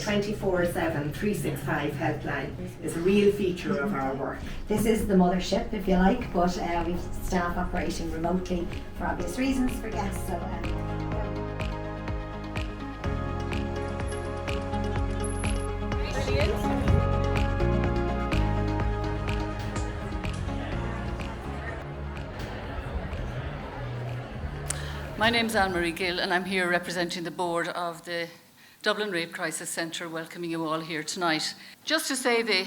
24/7, 365 helpline is a real feature of our work. This is the mothership, if you like, but we've staff operating remotely for obvious reasons for guests. So, My name's Anne-Marie Gill and I'm here representing the board of the Dublin Rape Crisis Centre, welcoming you all here tonight. Just to say, the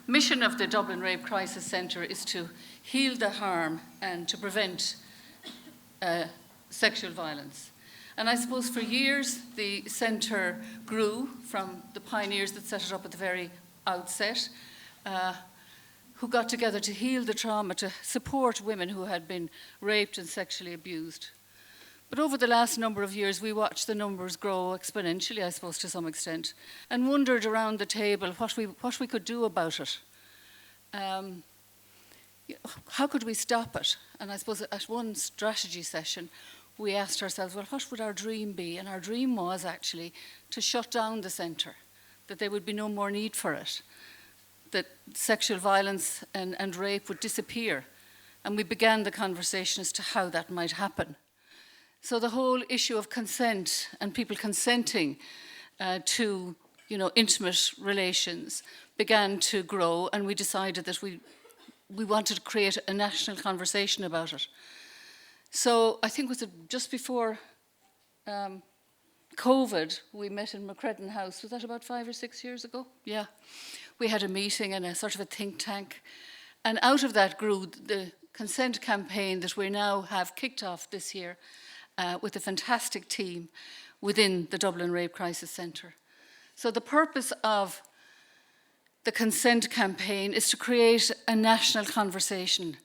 mission of the Dublin Rape Crisis Centre is to heal the harm and to prevent sexual violence. And I suppose for years the centre grew from the pioneers that set it up at the very outset, who got together to heal the trauma, to support women who had been raped and sexually abused. But over the last number of years, we watched the numbers grow exponentially, I suppose, to some extent, and wondered around the table what we could do about it. How could we stop it? And I suppose at one strategy session, we asked ourselves, well, what would our dream be? And our dream was actually to shut down the centre, that there would be no more need for it, that sexual violence and rape would disappear. And we began the conversation as to how that might happen. So the whole issue of consent and people consenting to, intimate relations began to grow, and we decided that we wanted to create a national conversation about it. So I think it was just before COVID, we met in Macreddin House. Was that about 5 or 6 years ago? Yeah. We had a meeting and a sort of a think tank. And out of that grew the consent campaign that we now have kicked off this year with a fantastic team within the Dublin Rape Crisis Centre. So the purpose of the consent campaign is to create a national conversation,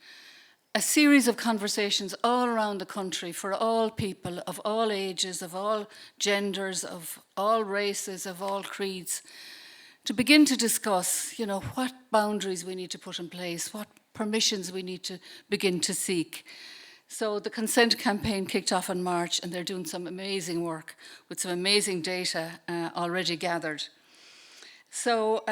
a series of conversations all around the country for all people of all ages, of all genders, of all races, of all creeds, to begin to discuss, what boundaries we need to put in place, what permissions we need to begin to seek. So the consent campaign kicked off in March, and they're doing some amazing work with some amazing data already gathered. So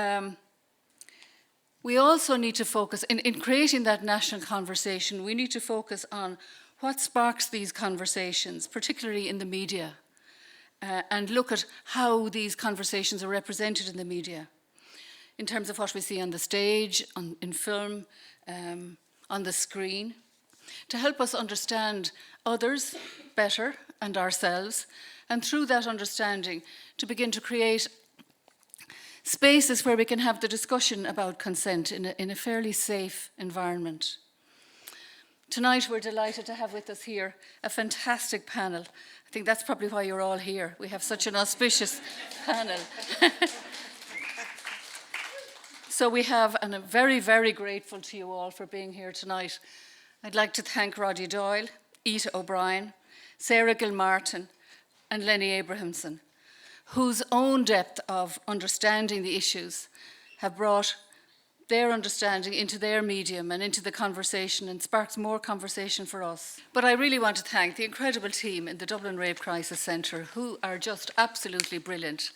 we also need to focus, in creating that national conversation, we need to focus on what sparks these conversations, particularly in the media, and look at how these conversations are represented in the media, in terms of what we see on the stage, in film, on the screen, to help us understand others better and ourselves, and through that understanding to begin to create spaces where we can have the discussion about consent in a fairly safe environment. Tonight we're delighted to have with us here a fantastic panel. I think that's probably why you're all here. We have such an auspicious panel. So we have, and I'm very, very grateful to you all for being here tonight. I'd like to thank Roddy Doyle, Ita O'Brien, Sarah Gilmartin, and Lenny Abrahamson, whose own depth of understanding the issues have brought their understanding into their medium and into the conversation and sparks more conversation for us. But I really want to thank the incredible team in the Dublin Rape Crisis Centre, who are just absolutely brilliant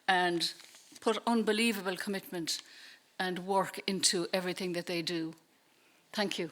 and put unbelievable commitment and work into everything that they do. Thank you.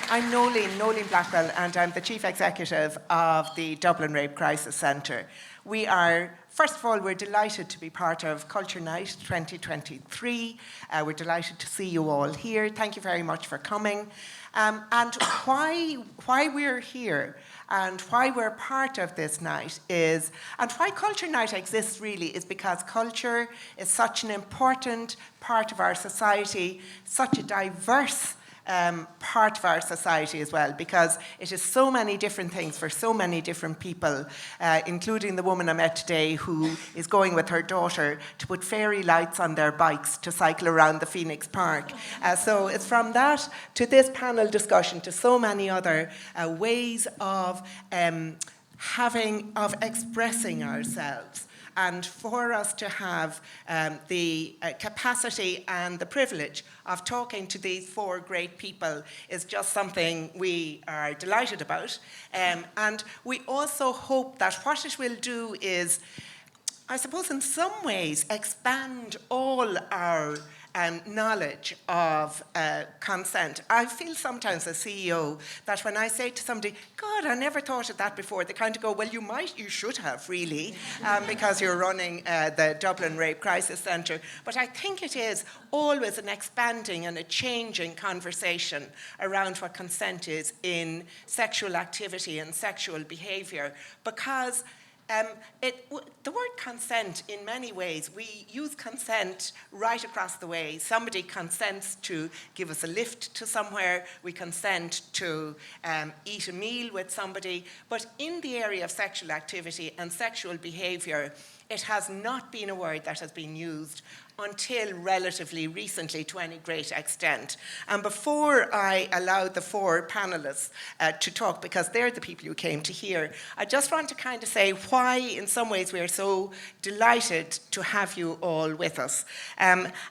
I'm Noeline Blackwell, and I'm the Chief Executive of the Dublin Rape Crisis Centre. We are, first of all, we're delighted to be part of Culture Night 2023. We're delighted to see you all here. Thank you very much for coming. And why we're here and why we're part of this night is, and why Culture Night exists really, is because culture is such an important part of our society, such a diverse part of our society as well, because it is so many different things for so many different people, including the woman I met today who is going with her daughter to put fairy lights on their bikes to cycle around the Phoenix Park. So it's from that to this panel discussion to so many other ways of of expressing ourselves. And for us to have the capacity and the privilege of talking to these four great people is just something we are delighted about. And we also hope that what it will do is, I suppose in some ways, expand all our knowledge of consent. I feel sometimes as CEO that when I say to somebody, God, I never thought of that before, they kind of go, well, you should have really, because you're running the Dublin Rape Crisis Centre. But I think it is always an expanding and a changing conversation around what consent is in sexual activity and sexual behaviour, because the word consent, in many ways, we use consent right across the way. Somebody consents to give us a lift to somewhere, we consent to eat a meal with somebody, but in the area of sexual activity and sexual behaviour, it has not been a word that has been used until relatively recently to any great extent. And before I allow the four panelists to talk, because they're the people you came to hear, I just want to kind of say why, in some ways, we are so delighted to have you all with us.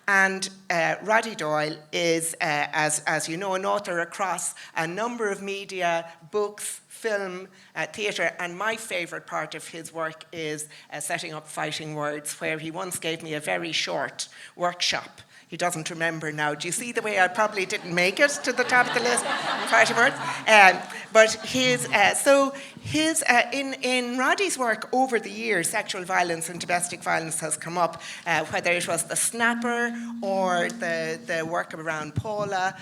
Roddy Doyle is, as you know, an author across a number of media, books, film, theatre, and my favourite part of his work is setting up Fighting Words, where he once gave me a very short workshop. He doesn't remember now. Do you see the way I probably didn't make it to the top of the list? Fighting Words. But in Roddy's work over the years, sexual violence and domestic violence has come up, whether it was The Snapper or the work around Paula,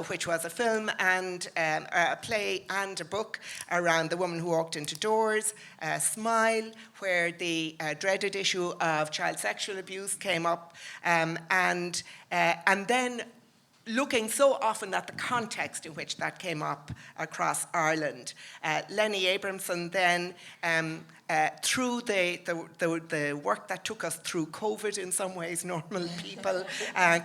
which was a film and a play and a book around the woman who walked into doors, Smile, where the dreaded issue of child sexual abuse came up, and then looking so often at the context in which that came up across Ireland. Lenny Abrahamson then, through the work that took us through COVID, in some ways, normal people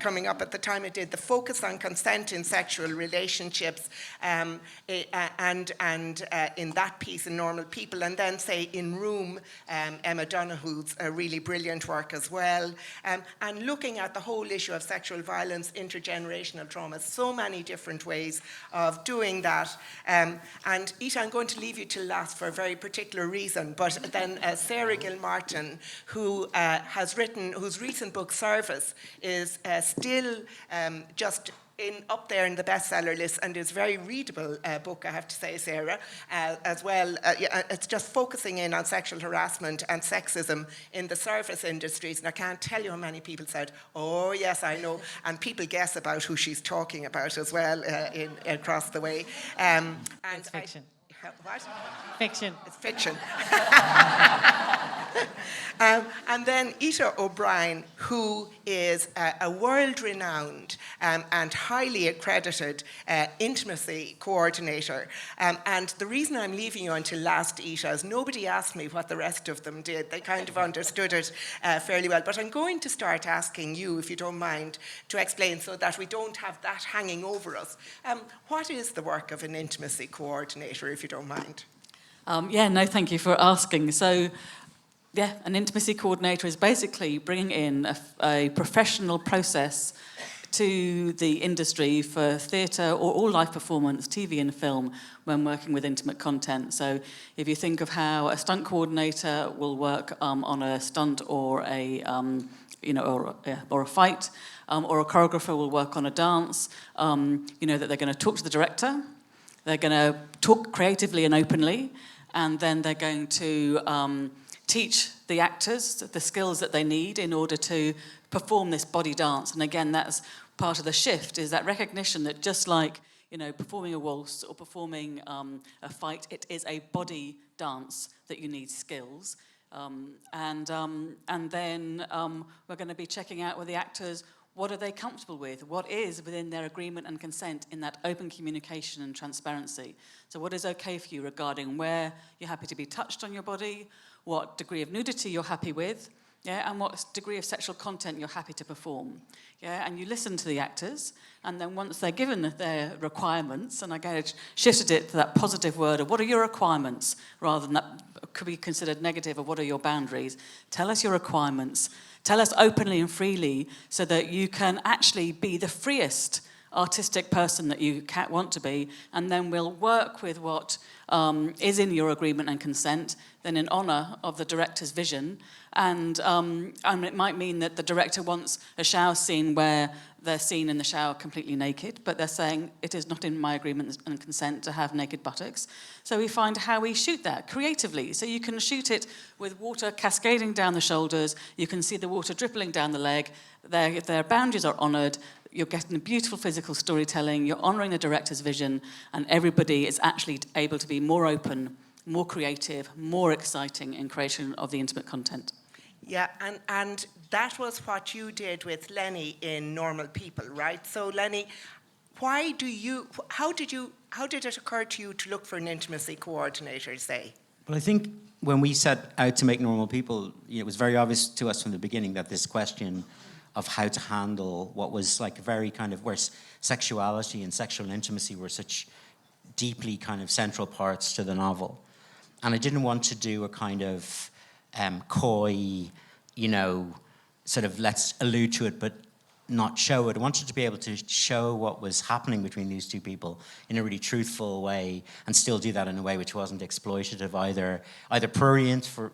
coming up at the time it did, the focus on consent in sexual relationships, and in that piece in Normal People, and then say in Room, Emma Donoghue's really brilliant work as well, and looking at the whole issue of sexual violence, intergenerational trauma, so many different ways of doing that. And Ita, I'm going to leave you till last for a very particular reason, but then Sarah Gilmartin, whose recent book Service is still just up there in the bestseller list, and is a very readable book, I have to say, Sarah, as well. It's just focusing in on sexual harassment and sexism in the service industries, and I can't tell you how many people said, oh yes, I know, and people guess about who she's talking about as well across the way. It's fiction. What? Fiction. It's fiction. And then Ita O'Brien, who is a world-renowned and highly accredited intimacy coordinator. And the reason I'm leaving you until last, Ita, is nobody asked me what the rest of them did. They kind of understood it fairly well. But I'm going to start asking you, if you don't mind, to explain so that we don't have that hanging over us. What is the work of an intimacy coordinator, if you don't mind? Thank you for asking. So, an intimacy coordinator is basically bringing in a professional process to the industry for theatre or all live performance, TV and film, when working with intimate content. So if you think of how a stunt coordinator will work on a stunt or a fight, or a choreographer will work on a dance, that they're going to talk to the director, they're going to talk creatively and openly, and then they're going to teach the actors the skills that they need in order to perform this body dance. And again, that's part of the shift, is that recognition that just like, performing a waltz or performing a fight, it is a body dance that you need skills. And then we're going to be checking out with the actors, what are they comfortable with? What is within their agreement and consent in that open communication and transparency? So what is okay for you regarding where you're happy to be touched on your body, what degree of nudity you're happy with, yeah, and what degree of sexual content you're happy to perform. Yeah, and you listen to the actors, and then once they're given their requirements, and I shifted it to that positive word of what are your requirements, rather than that could be considered negative of what are your boundaries. Tell us your requirements. Tell us openly and freely so that you can actually be the freest artistic person that you want to be, and then we'll work with what is in your agreement and consent, then in honour of the director's vision. And it might mean that the director wants a shower scene where they're seen in the shower completely naked, but they're saying it is not in my agreement and consent to have naked buttocks. So we find how we shoot that creatively. So you can shoot it with water cascading down the shoulders, you can see the water dribbling down the leg, their boundaries are honoured, you're getting beautiful physical storytelling, you're honouring the director's vision, and everybody is actually able to be more open, more creative, more exciting in creation of the intimate content. Yeah, and that was what you did with Lenny in Normal People, right? So Lenny, how did it occur to you to look for an intimacy coordinator, say? Well, I think when we set out to make Normal People, it was very obvious to us from the beginning that this question of how to handle what was like a very kind of, where sexuality and sexual intimacy were such deeply kind of central parts to the novel. And I didn't want to do a kind of coy, sort of let's allude to it but not show it. I wanted to be able to show what was happening between these two people in a really truthful way, and still do that in a way which wasn't exploitative, either prurient for,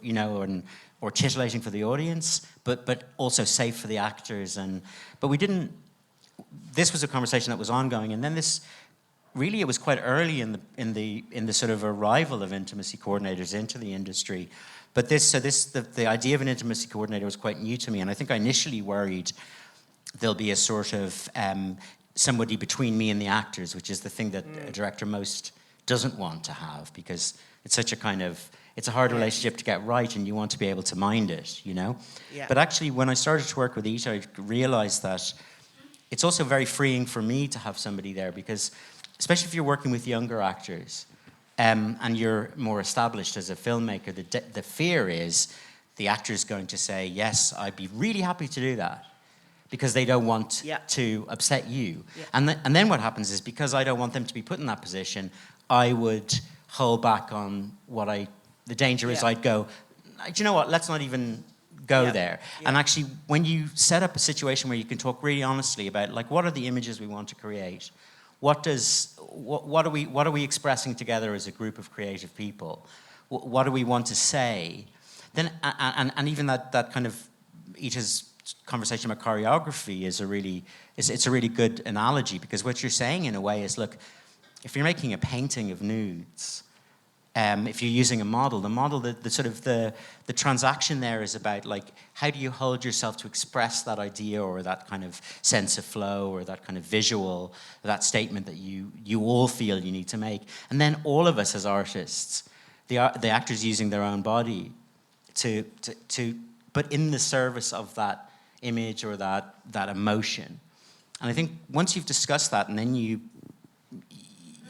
or titillating for the audience, but also safe for the actors. But we didn't. This was a conversation that was ongoing, and then it was quite early in the sort of arrival of intimacy coordinators into the industry. But the idea of an intimacy coordinator was quite new to me, and I think I initially worried there'll be a sort of somebody between me and the actors, which is the thing that a director most doesn't want to have, because it's such a kind of, it's a hard relationship to get right, and you want to be able to mind it, Yeah. But actually, when I started to work with Ita, I realized that it's also very freeing for me to have somebody there, because especially if you're working with younger actors, and you're more established as a filmmaker, the fear is the actor's going to say, yes, I'd be really happy to do that, because they don't want to upset you. Yeah. And then what happens is, because I don't want them to be put in that position, I would hold back on the danger is I'd go, do you know what, let's not even go there. Yeah. And actually, when you set up a situation where you can talk really honestly about, like, what are the images we want to create? What are we expressing together as a group of creative people? What do we want to say? Then, and even that kind of Ita's conversation about choreography is a really good analogy, because what you're saying in a way is, look, if you're making a painting of nudes, if you're using a model, the transaction there is about, like, how do you hold yourself to express that idea, or that kind of sense of flow, or that kind of visual, that statement that you all feel you need to make. And then all of us as artists, the actors using their own body but in the service of that image or that emotion. And I think once you've discussed that, and then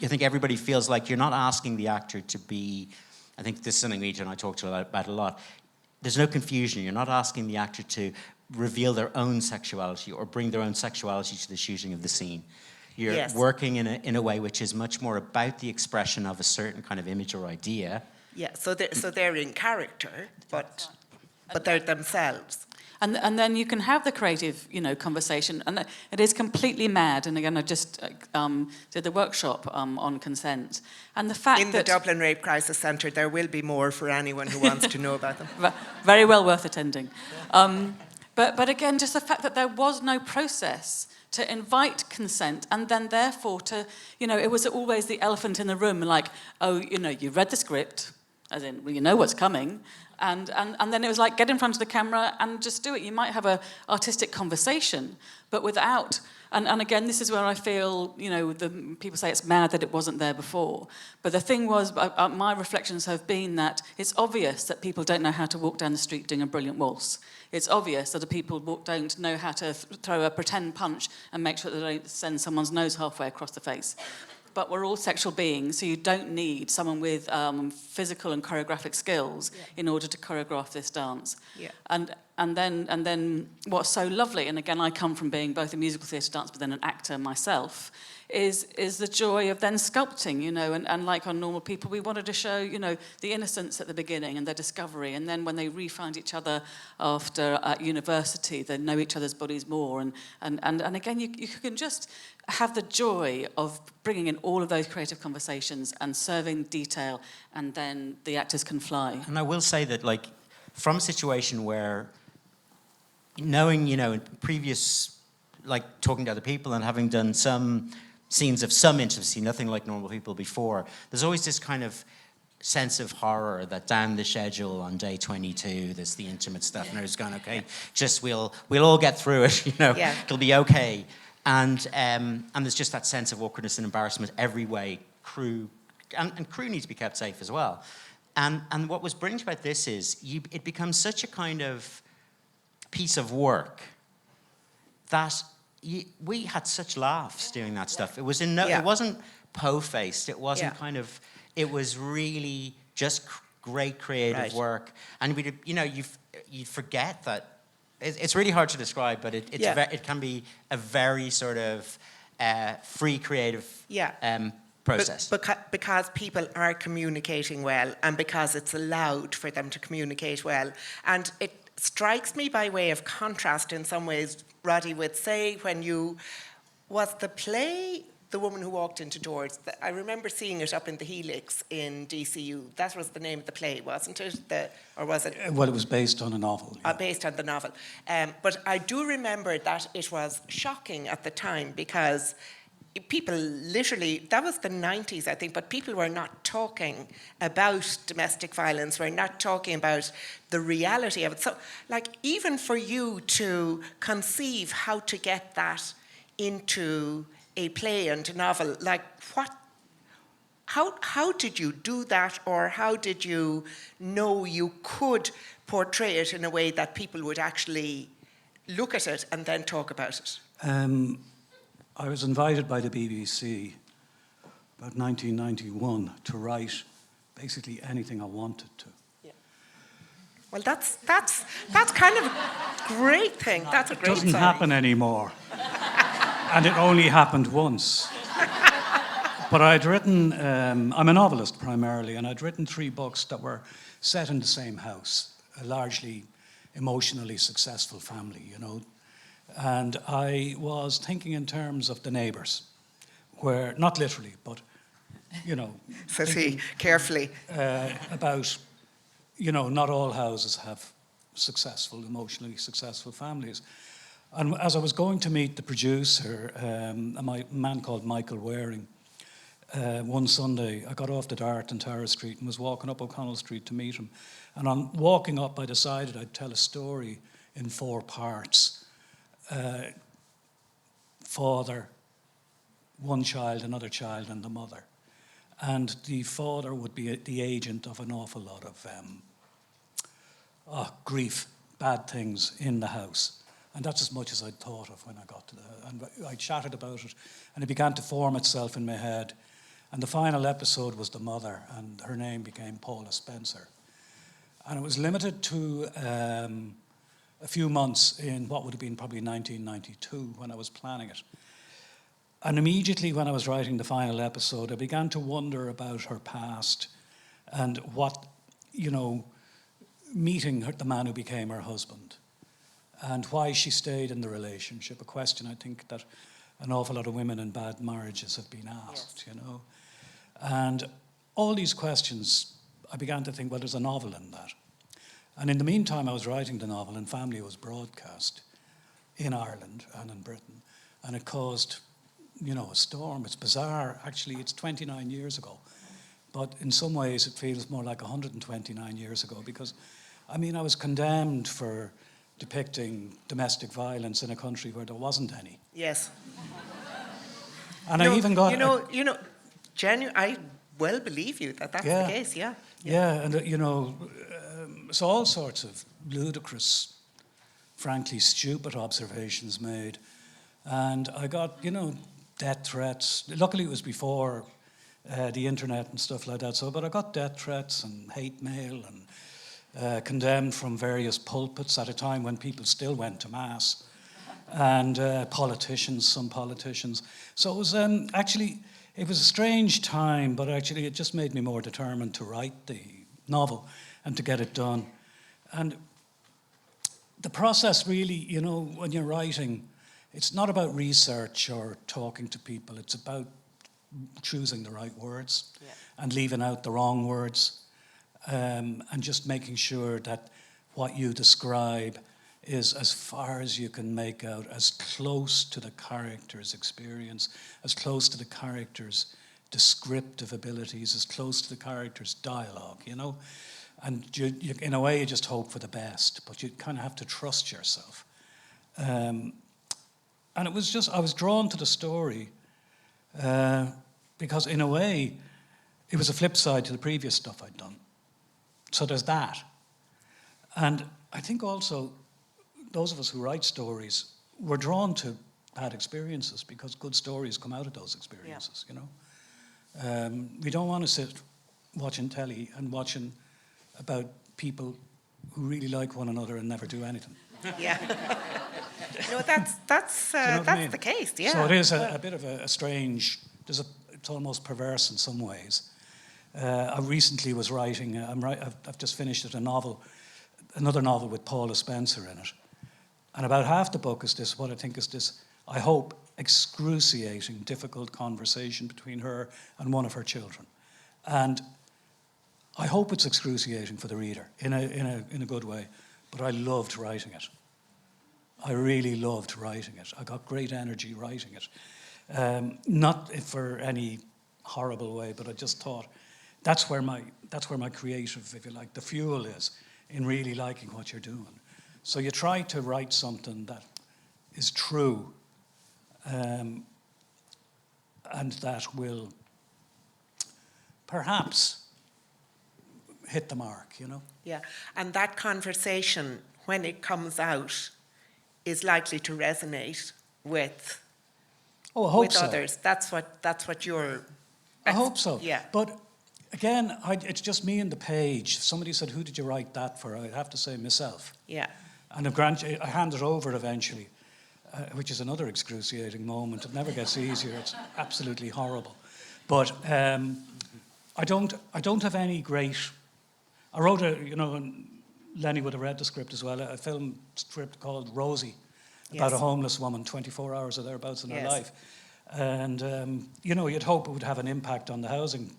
I think everybody feels like you're not asking the actor to be, I think this is something Ita and I talked about a lot, there's no confusion. You're not asking the actor to reveal their own sexuality or bring their own sexuality to the shooting of the scene. You're working in a way which is much more about the expression of a certain kind of image or idea. Yeah, so they're in character, but they're themselves. And then you can have the creative, conversation. And it is completely mad. And again, I just did the workshop on consent. And the fact in the Dublin Rape Crisis Centre, there will be more for anyone who wants to know about them. Very well worth attending. But again, just the fact that there was no process to invite consent, and then therefore to, it was always the elephant in the room, like, oh, you've read the script, as in, well, you know what's coming. And then it was like, get in front of the camera and just do it. You might have an artistic conversation, but without... And again, this is where I feel, the people say it's mad that it wasn't there before. But the thing was, my reflections have been that it's obvious that people don't know how to walk down the street doing a brilliant waltz. It's obvious that the people don't know how to throw a pretend punch and make sure that they don't send someone's nose halfway across the face. But we're all sexual beings, so you don't need someone with physical and choreographic skills in order to choreograph this dance. Yeah. And And then what's so lovely, and again, I come from being both a musical theatre dancer but then an actor myself, is the joy of then sculpting, you know, and like on Normal People, we wanted to show, you know, the innocence at the beginning and their discovery, and then when they re-find each other after at university, they know each other's bodies more, and again, you can just have the joy of bringing in all of those creative conversations and serving detail, and then the actors can fly. And I will say that, like, from a situation where knowing, you know, in previous, like, talking to other people and having done some scenes of some intimacy, nothing like Normal People before, there's always this kind of sense of horror that down the schedule on day 22, there's the intimate stuff, and I was going, okay, just we'll all get through it, you know, it'll be okay. And there's just that sense of awkwardness and embarrassment every way. Crew, and crew needs to be kept safe as well. And what was brilliant about this is it becomes such a kind of piece of work that we had such laughs doing that stuff. It was it wasn't po-faced. It wasn't kind of. It was really just great creative work. And you forget that. It's really hard to describe, but it can be a very sort of free creative process. Because people are communicating well, and because it's allowed for them to communicate well. And it strikes me by way of contrast in some ways, Roddy, with, say, was the play The Woman Who Walked Into Doors? I remember seeing it up in the Helix in DCU. That was the name of the play, wasn't it? Or was it? Well, it was based on a novel. Yeah. Based on the novel. But I do remember that it was shocking at the time, because people literally, that was the 90s, I think, but people were not talking about domestic violence, were not talking about the reality of it. So, like, even for you to conceive how to get that into a play and a novel, like, how did you do that, or how did you know you could portray it in a way that people would actually look at it and then talk about it? I was invited by the BBC about 1991 to write basically anything I wanted to. Yeah. Well, that's kind of a great thing. That's a great thing. It doesn't happen anymore. And it only happened once. But I'd written, I'm a novelist primarily, and I'd written 3 books that were set in the same house, a largely emotionally successful family, you know. And I was thinking in terms of the neighbours, where, not literally, but, you know. So see, carefully. About, you know, not all houses have successful, emotionally successful families. And as I was going to meet the producer, a man called Michael Waring, one Sunday, I got off the Dart in Tara Street and was walking up O'Connell Street to meet him. And on walking up, I decided I'd tell a story in 4 parts. Father, one child, another child, and the mother. And the father would be the agent of an awful lot of grief, bad things in the house. And that's as much as I'd thought of when I got to and I chatted about it, and it began to form itself in my head. And the final episode was the mother, and her name became Paula Spencer. And it was limited to a few months in what would have been probably 1992 when I was planning it. And immediately when I was writing the final episode, I began to wonder about her past and what, you know, meeting the man who became her husband and why she stayed in the relationship, a question I think that an awful lot of women in bad marriages have been asked, you know. And all these questions, I began to think, well, there's a novel in that. And in the meantime, I was writing the novel, and Family was broadcast in Ireland and in Britain. And it caused, you know, a storm. It's bizarre. Actually, it's 29 years ago. But in some ways, it feels more like 129 years ago because, I mean, I was condemned for depicting domestic violence in a country where there wasn't any. Yes. And I even got... I well believe you that that's the case, yeah. Yeah, and, you know... So all sorts of ludicrous, frankly stupid observations made. And I got, you know, death threats. Luckily it was before the internet and stuff like that. But I got death threats and hate mail and condemned from various pulpits at a time when people still went to Mass, and some politicians. So it was actually, it was a strange time, but actually it just made me more determined to write the novel and to get it done. And the process really, you know, when you're writing, it's not about research or talking to people, it's about choosing the right words and leaving out the wrong words, and just making sure that what you describe is, as far as you can make out, as close to the character's experience, as close to the character's descriptive abilities, as close to the character's dialogue, you know? And you, in a way, you just hope for the best, but you kind of have to trust yourself. And it was just, I was drawn to the story because in a way, it was a flip side to the previous stuff I'd done. So there's that. And I think also, those of us who write stories, we're drawn to bad experiences because good stories come out of those experiences, you know? We don't want to sit watching telly and watching about people who really like one another and never do anything. Yeah. No, that's Do you know what I mean? the case, yeah. So it is a bit of a strange, it's almost perverse in some ways. I recently was writing, I've just finished another novel with Paula Spencer in it. And about half the book is this, what I think is this, I hope, excruciating, difficult conversation between her and one of her children. And I hope it's excruciating for the reader in a good way, but I loved writing it. I really loved writing it. I got great energy writing it. Not for any horrible way, but I just thought that's where my creative, if you like, the fuel is in really liking what you're doing. So you try to write something that is true, and that will perhaps hit the mark, you know? Yeah, and that conversation, when it comes out, is likely to resonate with others. That's what you're... I hope so. Yeah. But again, it's just me and the page. If somebody said, who did you write that for? I'd have to say myself. Yeah. And I hand it over eventually, which is another excruciating moment. It never gets easier. It's absolutely horrible. But I don't have any great... I wrote and Lenny would have read the script as well, a film script called Rosie, about a homeless woman, 24 hours or thereabouts in her life. And, you'd hope it would have an impact on the housing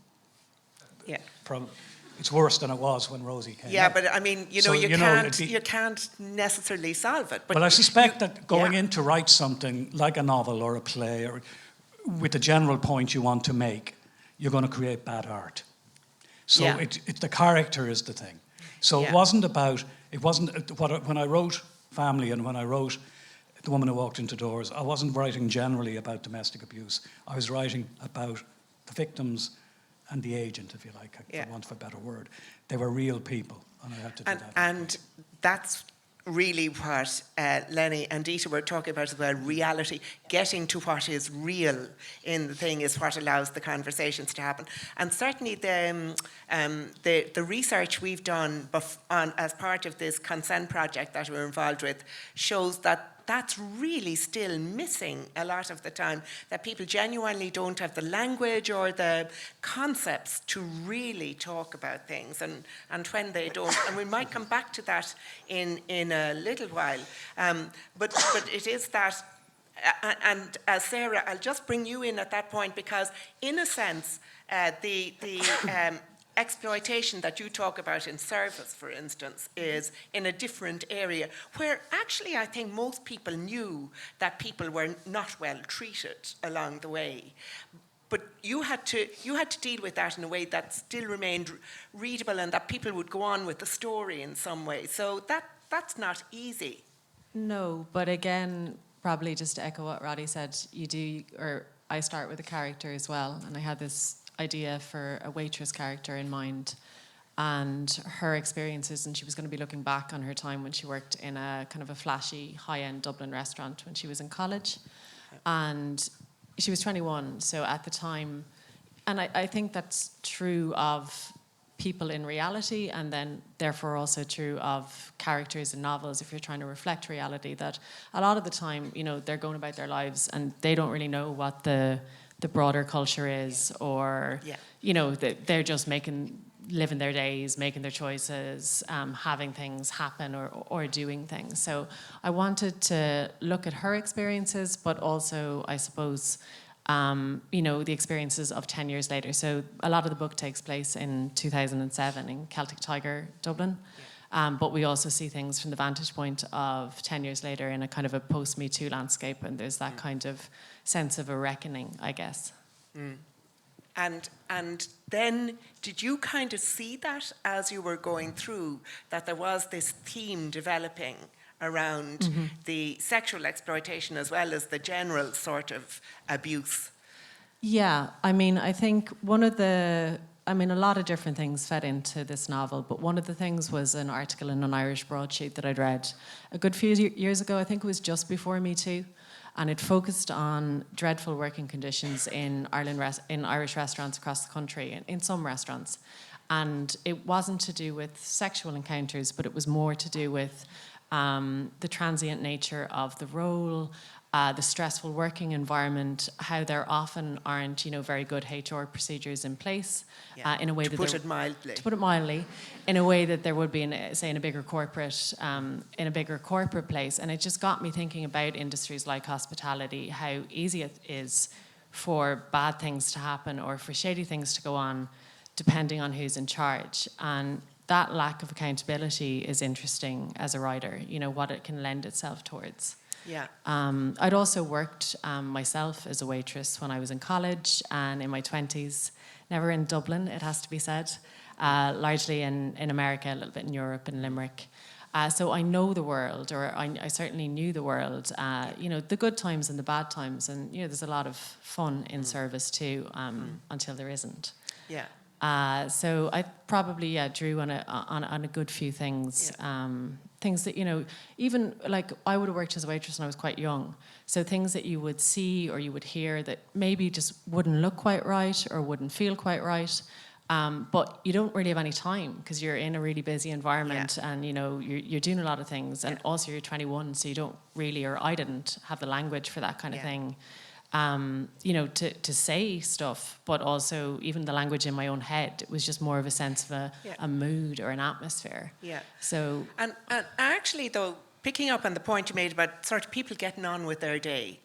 problem. It's worse than it was when Rosie came out. But I mean, you can't necessarily solve it. But I suspect that going in to write something like a novel or a play, or with the general point you want to make, you're going to create bad art. So the character is the thing. So it wasn't when I wrote Family and when I wrote The Woman Who Walked Into Doors, I wasn't writing generally about domestic abuse. I was writing about the victims and the agent, if you like, for want of a better word. They were real people, and I had to do that. And that's really what Lenny and Ita were talking about as well, reality. Getting to what is real in the thing is what allows the conversations to happen. And certainly the research we've done as part of this consent project that we're involved with shows that that's really still missing a lot of the time, that people genuinely don't have the language or the concepts to really talk about things, and when they don't, and we might come back to that in a little while, but it is that, and Sarah, I'll just bring you in at that point, because in a sense, the exploitation that you talk about in Service, for instance, is in a different area where actually I think most people knew that people were not well treated along the way. But you had to deal with that in a way that still remained readable and that people would go on with the story in some way. So that's not easy. No, but again, probably just to echo what Roddy said, I start with a character as well, and I had this idea for a waitress character in mind and her experiences, and she was going to be looking back on her time when she worked in a kind of a flashy high-end Dublin restaurant when she was in college, and she was 21, so at the time, and I think that's true of people in reality, and then therefore also true of characters in novels if you're trying to reflect reality, that a lot of the time, you know, they're going about their lives and they don't really know what the broader culture is, or you know, they're just living their days, making their choices, having things happen, or doing things. So I wanted to look at her experiences, but also, I suppose, you know, the experiences of 10 years later. So a lot of the book takes place in 2007 in Celtic Tiger, Dublin. But we also see things from the vantage point of 10 years later in a kind of a post-Me Too landscape, and there's that kind of sense of a reckoning, I guess. And then did you kind of see that as you were going through, that there was this theme developing around the sexual exploitation as well as the general sort of abuse? Yeah, I mean, I think a lot of different things fed into this novel, but one of the things was an article in an Irish broadsheet that I'd read a good few years ago. I think it was just before Me Too, and it focused on dreadful working conditions in Irish restaurants across the country, in some restaurants. And it wasn't to do with sexual encounters, but it was more to do with the transient nature of the role, the stressful working environment, how there often aren't, you know, very good HR procedures in place, in a way to put it mildly, in a way that there would be, in a bigger corporate place. And it just got me thinking about industries like hospitality, how easy it is for bad things to happen or for shady things to go on, depending on who's in charge. And that lack of accountability is interesting as a writer, you know, what it can lend itself towards. Yeah. I'd also worked myself as a waitress when I was in college and in my 20s, never in Dublin, it has to be said, largely in America, a little bit in Europe, in Limerick. So I know the world, or I certainly knew the world, you know, the good times and the bad times. And, you know, there's a lot of fun in service too, until there isn't. Yeah. So I probably drew on a good few things, things that, you know, even like I would have worked as a waitress when I was quite young. So things that you would see or you would hear that maybe just wouldn't look quite right or wouldn't feel quite right. But you don't really have any time because you're in a really busy environment and, you know, you're doing a lot of things. And also you're 21, so you don't really, or I didn't have the language for that kind of thing. You know, to say stuff, but also even the language in my own head, it was just more of a sense of a mood or an atmosphere. Yeah. So and actually, though, picking up on the point you made about sort of people getting on with their day,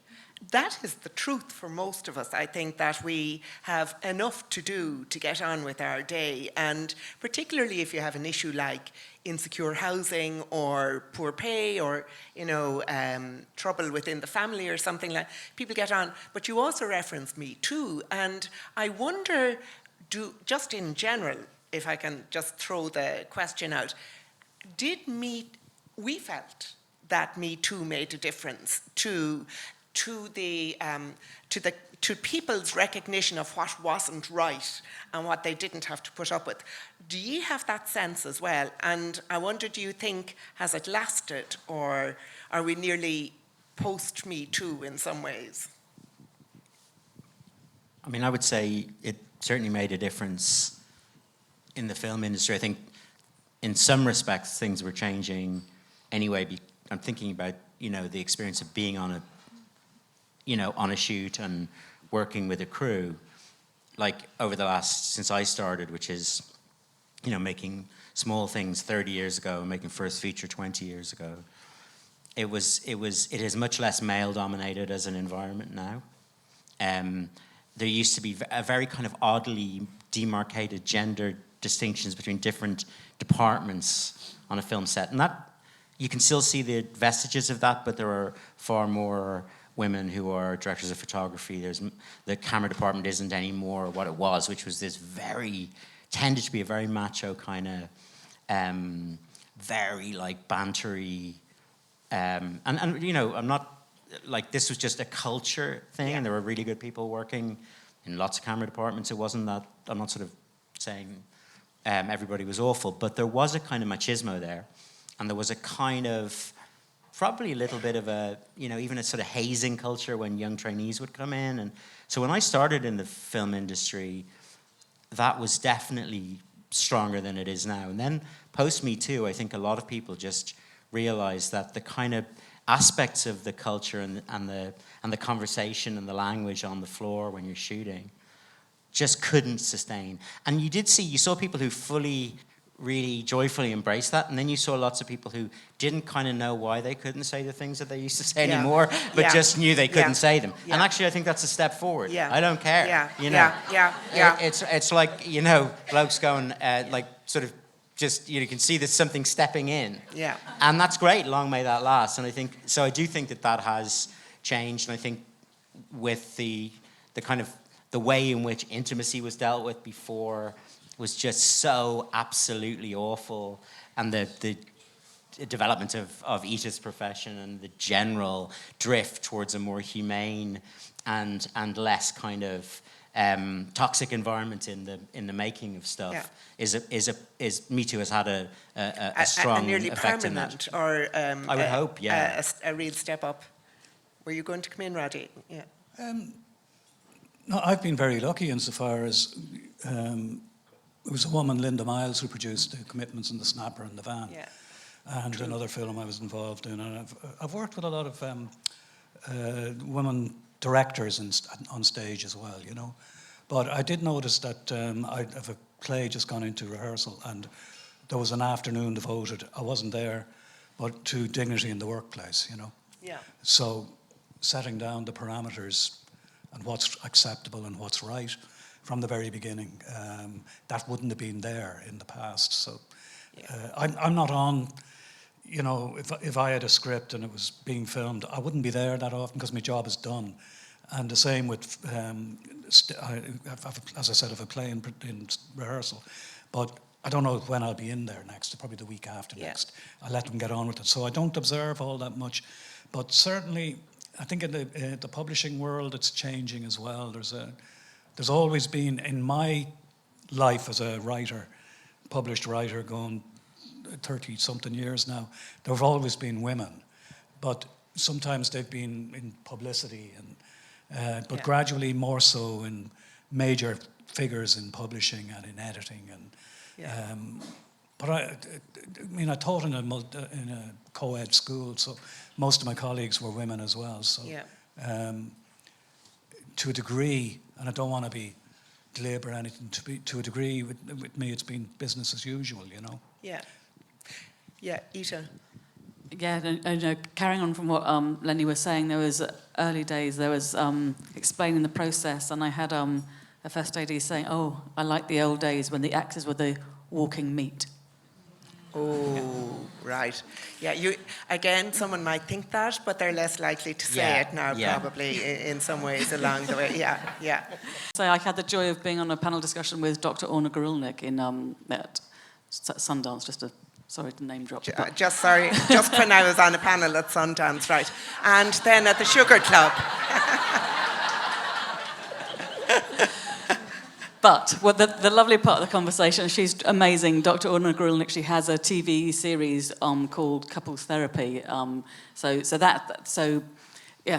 that is the truth for most of us. I think that we have enough to do to get on with our day, and particularly if you have an issue like insecure housing or poor pay or, you know, trouble within the family or something like, people get on. But you also referenced Me Too, and I wonder, just in general, if I can just throw the question out, we felt that Me Too made a difference to people's recognition of what wasn't right and what they didn't have to put up with. Do you have that sense as well? And I wonder, do you think, has it lasted, or are we nearly post-Me Too in some ways? I mean, I would say it certainly made a difference in the film industry. I think in some respects things were changing anyway. I'm thinking about, you know, the experience of being on a shoot and working with a crew, like over the last, since I started, which is, you know, making small things 30 years ago, making first feature 20 years ago. It is much less male dominated as an environment now. There used to be a very kind of oddly demarcated gender distinctions between different departments on a film set, and that you can still see the vestiges of that, but there are far more women who are directors of photography. The camera department isn't anymore what it was, which was this tended to be a very macho kind of, very like bantery, and you know, I'm not, like, this was just a culture thing, and there were really good people working in lots of camera departments. It wasn't that, I'm not sort of saying everybody was awful, but there was a kind of machismo there, and there was a kind of, probably a little bit of a, you know, even a sort of hazing culture when young trainees would come in. And so when I started in the film industry, that was definitely stronger than it is now. And then post Me Too, I think a lot of people just realized that the kind of aspects of the culture and the conversation and the language on the floor when you're shooting just couldn't sustain. And you saw people who fully, really joyfully embraced that, and then you saw lots of people who didn't kind of know why they couldn't say the things that they used to say anymore, but just knew they couldn't say them. And actually, I think that's a step forward. I don't care. It's like, you know, blokes going like sort of just, you can see there's something stepping in. And that's great. Long may that last. And I think so. I do think that has changed, and I think with the kind of the way in which intimacy was dealt with before was just so absolutely awful, and the development of Ita's profession and the general drift towards a more humane and less kind of toxic environment in the making of stuff is Me Too has had a strong nearly effect in that. permanent, or I would hope, a real step up. Were you going to come in, Roddy? Yeah. No, I've been very lucky insofar as it was a woman, Linda Miles, who produced The Commitments and The Snapper and The Van, and another film I was involved in. And I've worked with a lot of women directors on stage as well, you know. But I did notice that I have a play just gone into rehearsal, and there was an afternoon devoted, I wasn't there, but to dignity in the workplace, you know. So setting down the parameters and what's acceptable and what's right from the very beginning, that wouldn't have been there in the past. So I'm not on, you know, if I had a script and it was being filmed, I wouldn't be there that often because my job is done. And the same with, as I said, I have a play in rehearsal, but I don't know when I'll be in there next, probably the week after next. I let them get on with it. So I don't observe all that much, but certainly I think in the publishing world it's changing as well. There's always been, in my life as a writer, published writer, going 30-something years now, there have always been women, but sometimes they've been in publicity, but gradually more so in major figures in publishing and in editing. And but I mean, I taught in a co-ed school, so most of my colleagues were women as well. So to a degree, and I don't want to be glib or anything, to a degree with me it's been business as usual, you know. Ita. And carrying on from what Lenny was saying, there was early days, there was explaining the process, and I had a first AD saying, "Oh, I like the old days when the actors were the walking meat." Oh, right. Yeah, again, someone might think that, but they're less likely to say it now, probably, in some ways along the way. So I had the joy of being on a panel discussion with Dr. Orna Gorulnik in at Sundance, sorry to name drop. Just when I was on a panel at Sundance, right. And then at the Sugar Club. But the lovely part of the conversation, she's amazing. Dr. Orna Gorulnik, she has a TV series called Couples Therapy.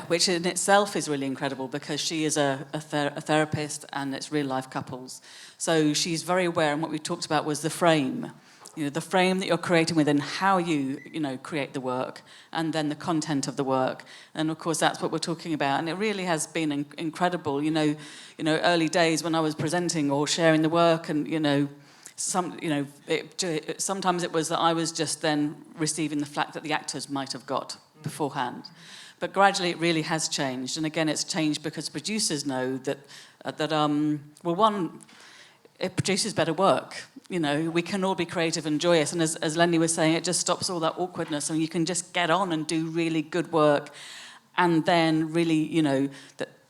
Which in itself is really incredible because she is a therapist and it's real life couples. So she's very aware, and what we talked about was the frame. You know, the frame that you're creating within, how you create the work, and then the content of the work. And of course, that's what we're talking about. And it really has been incredible. Early days when I was presenting or sharing the work, and sometimes it was that I was just then receiving the flack that the actors might have got beforehand. But gradually, it really has changed. And again, it's changed because producers know that it produces better work. We can all be creative and joyous. And as Lenny was saying, it just stops all that awkwardness, and you can just get on and do really good work. And then really,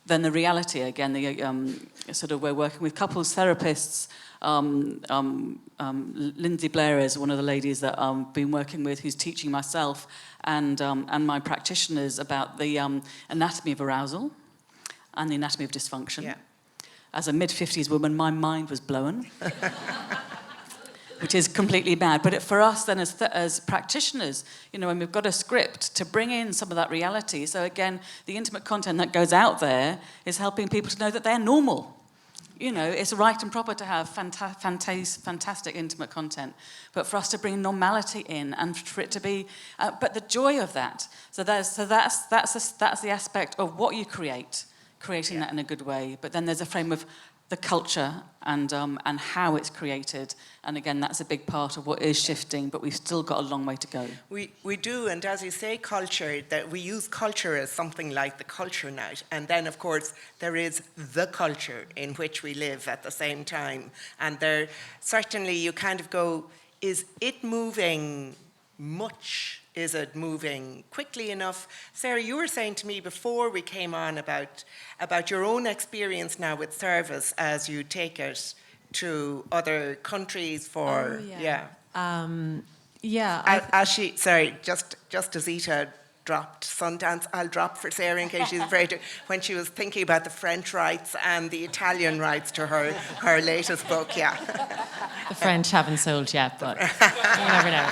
then the reality again, we're working with couples therapists. Lindsay Blair is one of the ladies that I've been working with, who's teaching myself and my practitioners about the anatomy of arousal and the anatomy of dysfunction. Yeah. As a mid-50s woman, my mind was blown, which is completely mad. But for us then as practitioners, when we've got a script to bring in some of that reality. So again, the intimate content that goes out there is helping people to know that they're normal. You know, it's right and proper to have fantastic intimate content, but for us to bring normality in and for it to be, but the joy of that. So that's the aspect of what you creating that in a good way. But then there's a frame of the culture and how it's created. And again, that's a big part of what is shifting, but we've still got a long way to go. We do, and as you say, culture, that we use culture as something like the culture night. And then, of course, there is the culture in which we live at the same time. And there, certainly you kind of go, is it moving much? Is it moving quickly enough? Sarah, you were saying to me before we came on about your own experience now with service as you take it to other countries for, just as Ita dropped Sundance, I'll drop for Sarah in case she's afraid to, when she was thinking about the French rights and the Italian rights to her latest book, The French haven't sold yet, but you never know.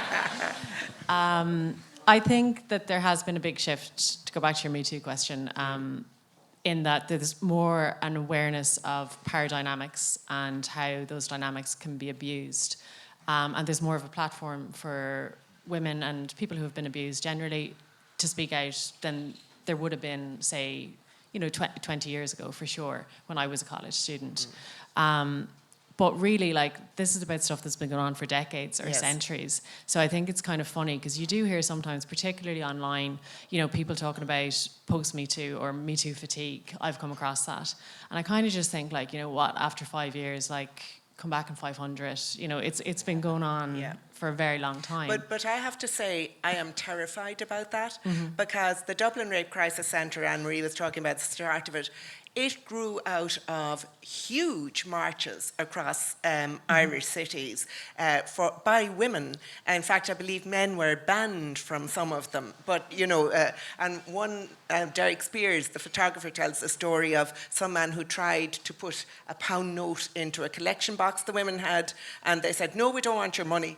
I think that there has been a big shift, to go back to your Me Too question, in that there's more an awareness of power dynamics and how those dynamics can be abused. And there's more of a platform for women and people who have been abused generally to speak out than there would have been, say, 20 years ago, for sure, when I was a college student. But really, this is about stuff that's been going on for decades or centuries. So I think it's kind of funny, because you do hear sometimes, particularly online, people talking about post-Me Too or Me Too fatigue. I've come across that. And I kind of just think, after 5 years, come back in 500. It's been going on for a very long time. But I have to say, I am terrified about that, because the Dublin Rape Crisis Centre, Anne-Marie was talking about the start of it, it grew out of huge marches across Irish cities by women. In fact, I believe men were banned from some of them. But, and one, Derek Spears, the photographer, tells the story of some man who tried to put a £1 note into a collection box the women had, and they said, no, we don't want your money.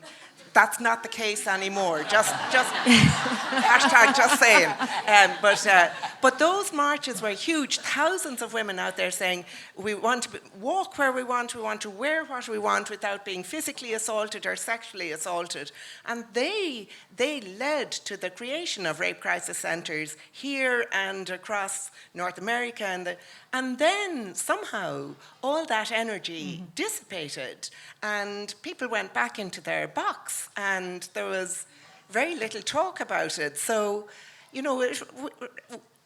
That's not the case anymore. Just hashtag just saying. But those marches were huge. Thousands of women out there saying, we want to walk where we want to wear what we want without being physically assaulted or sexually assaulted. And they led to the creation of rape crisis centres here and across North America. And then somehow all that energy dissipated and people went back into their box and there was very little talk about it. So,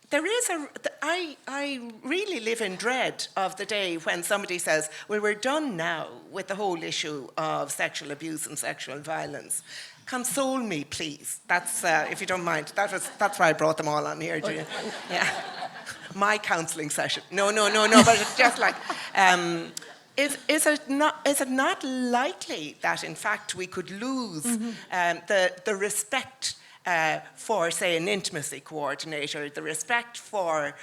there is I really live in dread of the day when somebody says, well, we're done now with the whole issue of sexual abuse and sexual violence. Console me, please. That's, if you don't mind. That's why I brought them all on here. Yeah. My counselling session. No, but it's just is it not likely that, in fact, we could lose the respect for, say, an intimacy coordinator, the respect for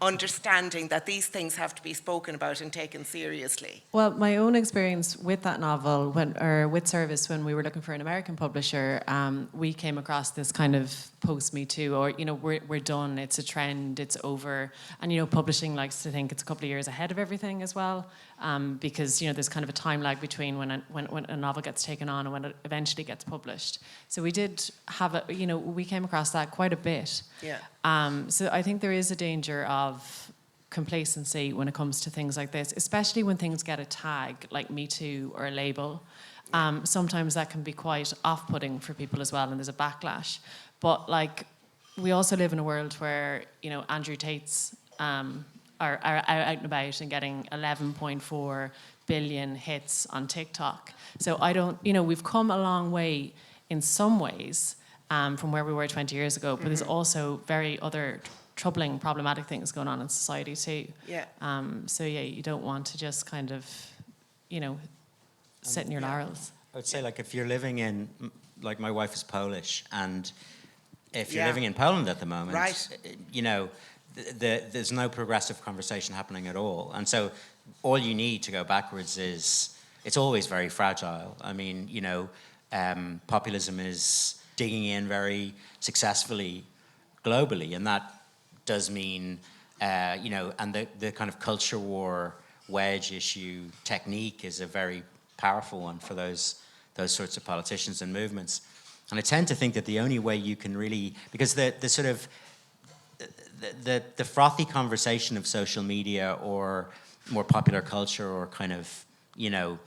understanding that these things have to be spoken about and taken seriously? Well, my own experience with that novel, with Service, when we were looking for an American publisher, we came across this kind of post-Me Too, or, we're done, it's a trend, it's over. And, publishing likes to think it's a couple of years ahead of everything as well, because, there's kind of a time lag between when a novel gets taken on and when it eventually gets published. So we did have we came across that quite a bit. Yeah. So I think there is a danger of complacency when it comes to things like this, especially when things get a tag like Me Too or a label. Sometimes that can be quite off-putting for people as well, and there's a backlash. But we also live in a world where Andrew Tate's are out and about and getting 11.4 billion hits on TikTok. So we've come a long way in some ways from where we were 20 years ago, but there's also very other troubling, problematic things going on in society too. Yeah. So you don't want to just kind of, sit in your laurels. I would say, if you're living in, my wife is Polish, and if you're living in Poland at the moment, right. There's no progressive conversation happening at all. And so all you need to go backwards is, it's always very fragile. I mean, populism is digging in very successfully globally, and that does mean, and the kind of culture war wedge issue technique is a very powerful one for those sorts of politicians and movements. And I tend to think that the only way you can really, because the sort of the frothy conversation of social media or more popular culture or kind of, you know,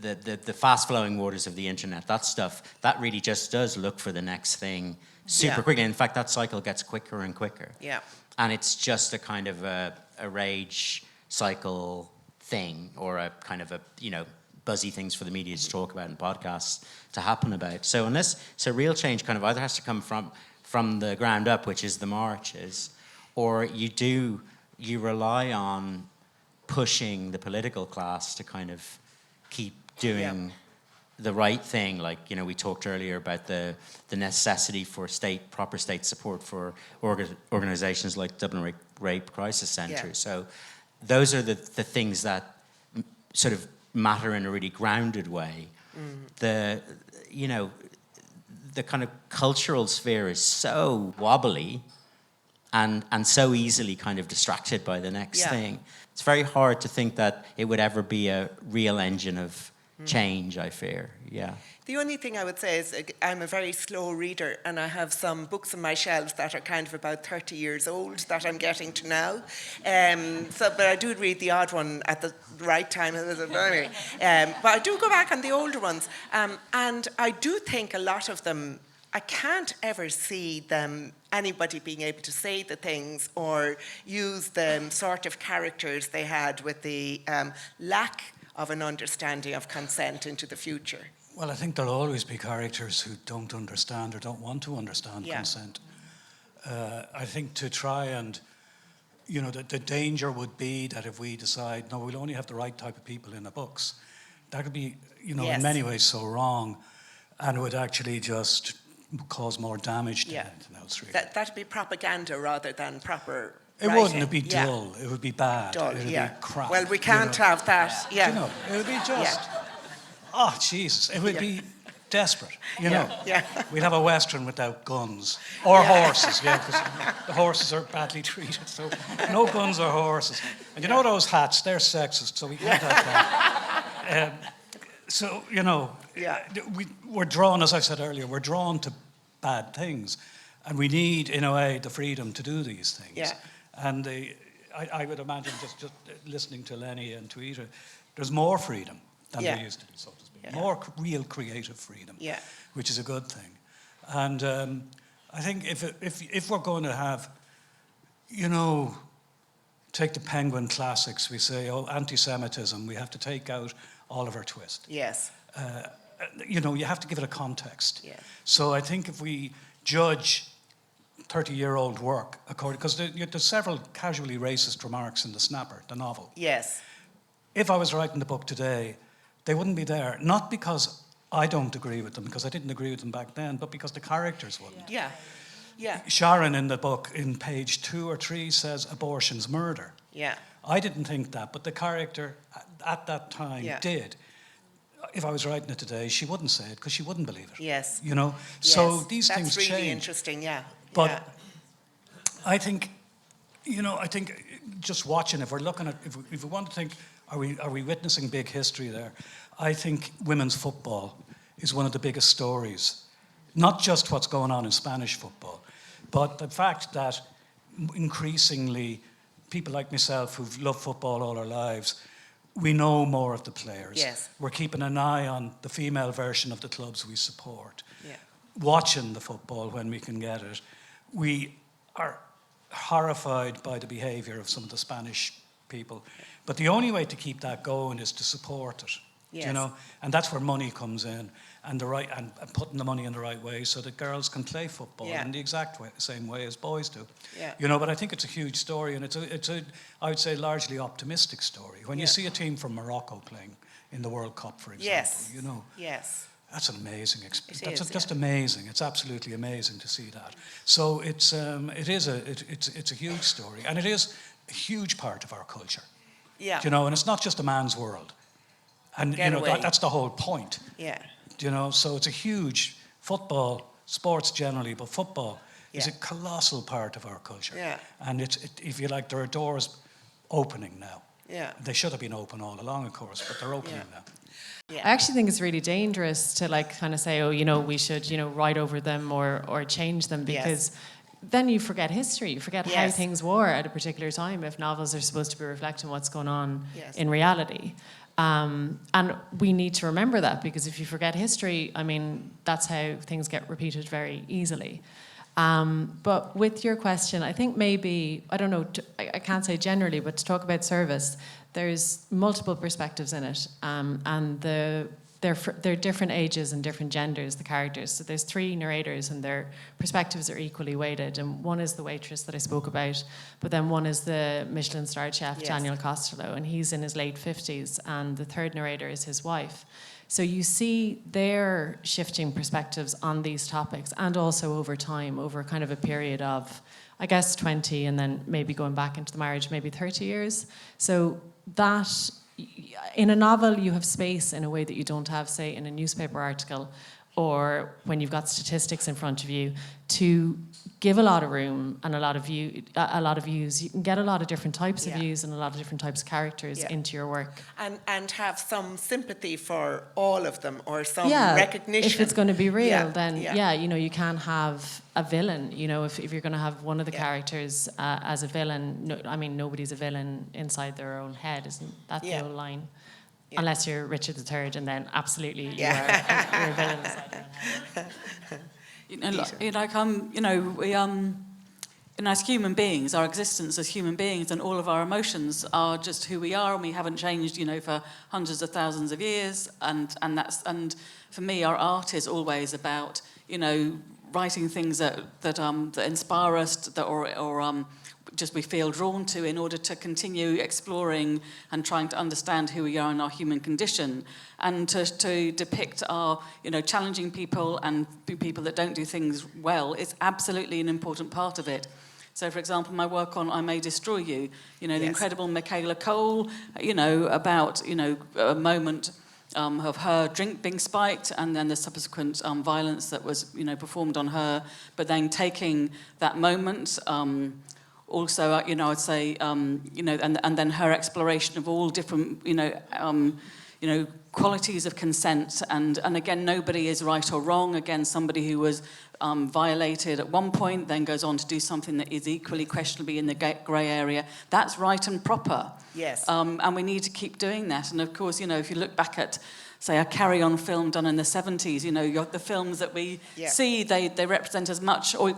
the fast-flowing waters of the internet, that stuff, that really just does look for the next thing super quickly. In fact, that cycle gets quicker and quicker. Yeah. And it's just a kind of a rage cycle thing, or a kind of a, you know, buzzy things for the media to talk about and podcasts to happen about. So real change kind of either has to come from the ground up, which is the marches, or you rely on pushing the political class to kind of keep doing the right thing. Like, you know, we talked earlier about the necessity for proper state support for organizations like Dublin Rape Crisis Centre. So those are the things that sort of matter in a really grounded way. The kind of cultural sphere is so wobbly and so easily kind of distracted by the next thing. It's very hard to think that it would ever be a real engine of change, I fear. Yeah. The only thing I would say is I'm a very slow reader, and I have some books on my shelves that are kind of about 30 years old that I'm getting to now. But I do read the odd one at the right time. But I do go back on the older ones. And I do think a lot of them, I can't ever see anybody being able to say the things or use the sort of characters they had with the lack of an understanding of consent into the future. Well, I think there'll always be characters who don't understand or don't want to understand consent. I think to try and, you know, the danger would be that if we decide, no, we'll only have the right type of people in the books, that could be, you know, in many ways so wrong, and would actually just cause more damage to anything else, really. That'd be propaganda rather than proper It writing. wouldn't. It'd be dull. It would be bad. Dull, It would be crap. Well, we can't have that. You know, it would be just... Oh, Jesus. It would be desperate, you know. We'd have a Western without guns. Or horses, because the horses are badly treated. So no guns or horses. And you know those hats, they're sexist, so we can't have that. So, you know, we're drawn, as I said earlier, we're drawn to bad things. And we need, in a way, the freedom to do these things. Yeah. And I would imagine just listening to Lenny and to Ita, there's more freedom than there used to be, so to speak. More real creative freedom, which is a good thing. And I think if we're going to have, you know, take the Penguin classics, we say, oh, anti-Semitism, we have to take out Oliver Twist. Yes. You know, you have to give it a context. Yeah. So I think if we judge 30-year-old work, because there's several casually racist remarks in The Snapper, the novel. Yes. If I was writing the book today, they wouldn't be there. Not because I don't agree with them, because I didn't agree with them back then, but because the characters wouldn't. Yeah. Sharon in the book, in page 2 or 3, says abortion's murder. Yeah. I didn't think that, but the character at that time did. If I was writing it today, she wouldn't say it because she wouldn't believe it. Yes. You know? Yes. So these things change. That's really change. interesting, But I think, you know, just watching, if we're looking at, if we want to think, are we witnessing big history there? I think women's football is one of the biggest stories. Not just what's going on in Spanish football, but the fact that increasingly people like myself who've loved football all our lives, we know more of the players. Yes. We're keeping an eye on the female version of the clubs we support. Yeah. Watching the football when we can get it. We are horrified by the behaviour of some of the Spanish people. But the only way to keep that going is to support it. Yes. You know? And that's where money comes in, and putting the money in the right way so that girls can play football in the exact same way as boys do. Yeah. You know, but I think it's a huge story, and it's a I would say, largely optimistic story. When you see a team from Morocco playing in the World Cup, for example, you know. Yes. That's an amazing experience. That's just amazing. It's absolutely amazing to see that. So it's a huge story, and it is a huge part of our culture. Yeah. You know, and it's not just a man's world, and you know that's the whole point. Yeah. You know, so it's a huge football, sports generally, but football is a colossal part of our culture. Yeah. And if you like, there are doors opening now. Yeah. They should have been open all along, of course, but they're opening now. Yeah. I actually think it's really dangerous to like kind of say, oh, we should, write over them or change them, because then you forget history. You forget how things were at a particular time if novels are supposed to be reflecting what's going on in reality. And we need to remember that, because if you forget history, I mean, that's how things get repeated very easily. But with your question, I think maybe, I don't know, I can't say generally, but to talk about service, there's multiple perspectives in it, and they're different ages and different genders, the characters. So there's 3 narrators and their perspectives are equally weighted. And one is the waitress that I spoke about, but then one is the Michelin-starred chef, Daniel Costello, and he's in his late 50s, and the third narrator is his wife. So you see their shifting perspectives on these topics, and also over time, over kind of a period of, I guess, 20, and then maybe going back into the marriage, maybe 30 years. So that, in a novel, you have space in a way that you don't have, say, in a newspaper article, or when you've got statistics in front of you, to give a lot of room and a lot of views. You can get a lot of different types of views and a lot of different types of characters into your work. And have some sympathy for all of them, or some recognition. If it's going to be real, then you can have a villain. If you're going to have one of the characters as a villain, nobody's a villain inside their own head, isn't that the old line? Yeah. Unless you're Richard III, and then absolutely you're a villain inside your own head. As human beings, our existence as human beings and all of our emotions are just who we are, and we haven't changed, for hundreds of thousands of years. And for me, our art is always about, writing things that inspire us, or just we feel drawn to, in order to continue exploring and trying to understand who we are in our human condition, and to depict our, challenging people and people that don't do things well is absolutely an important part of it. So, for example, my work on I May Destroy You, the incredible Michaela Cole, about, a moment of her drink being spiked, and then the subsequent violence that was, performed on her, but then taking that moment, also, I'd say, and then her exploration of all different, qualities of consent, and again, nobody is right or wrong. Again, somebody who was violated at one point, then goes on to do something that is equally questionably in the grey area. That's right and proper. Yes. And we need to keep doing that. And of course, if you look back at, say, a Carry On film done in the 70s, the films that we see, they represent as much, or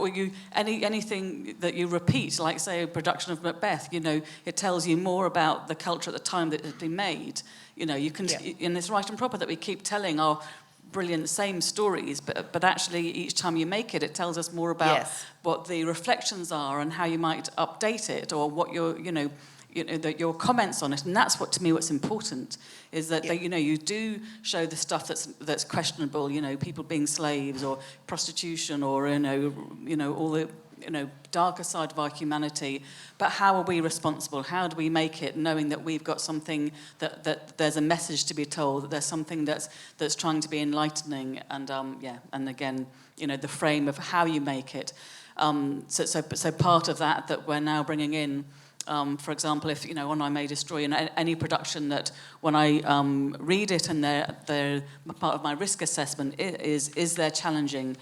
anything that you repeat, like, say, a production of Macbeth, it tells you more about the culture at the time that it had been made. You can, and it's right and proper that we keep telling our brilliant same stories, but actually each time you make it, it tells us more about what the reflections are and how you might update it, or what your comments on it. And that's what, to me, what's important is that you do show the stuff that's questionable, people being slaves, or prostitution, or all the darker side of our humanity. But how are we responsible? How do we make it, knowing that we've got something that there's a message to be told, that there's something that's trying to be enlightening, and and again, the frame of how you make it. So part of that we're now bringing in. For example, if, on I May Destroy, any production that when I read it, and they're part of my risk assessment is there challenging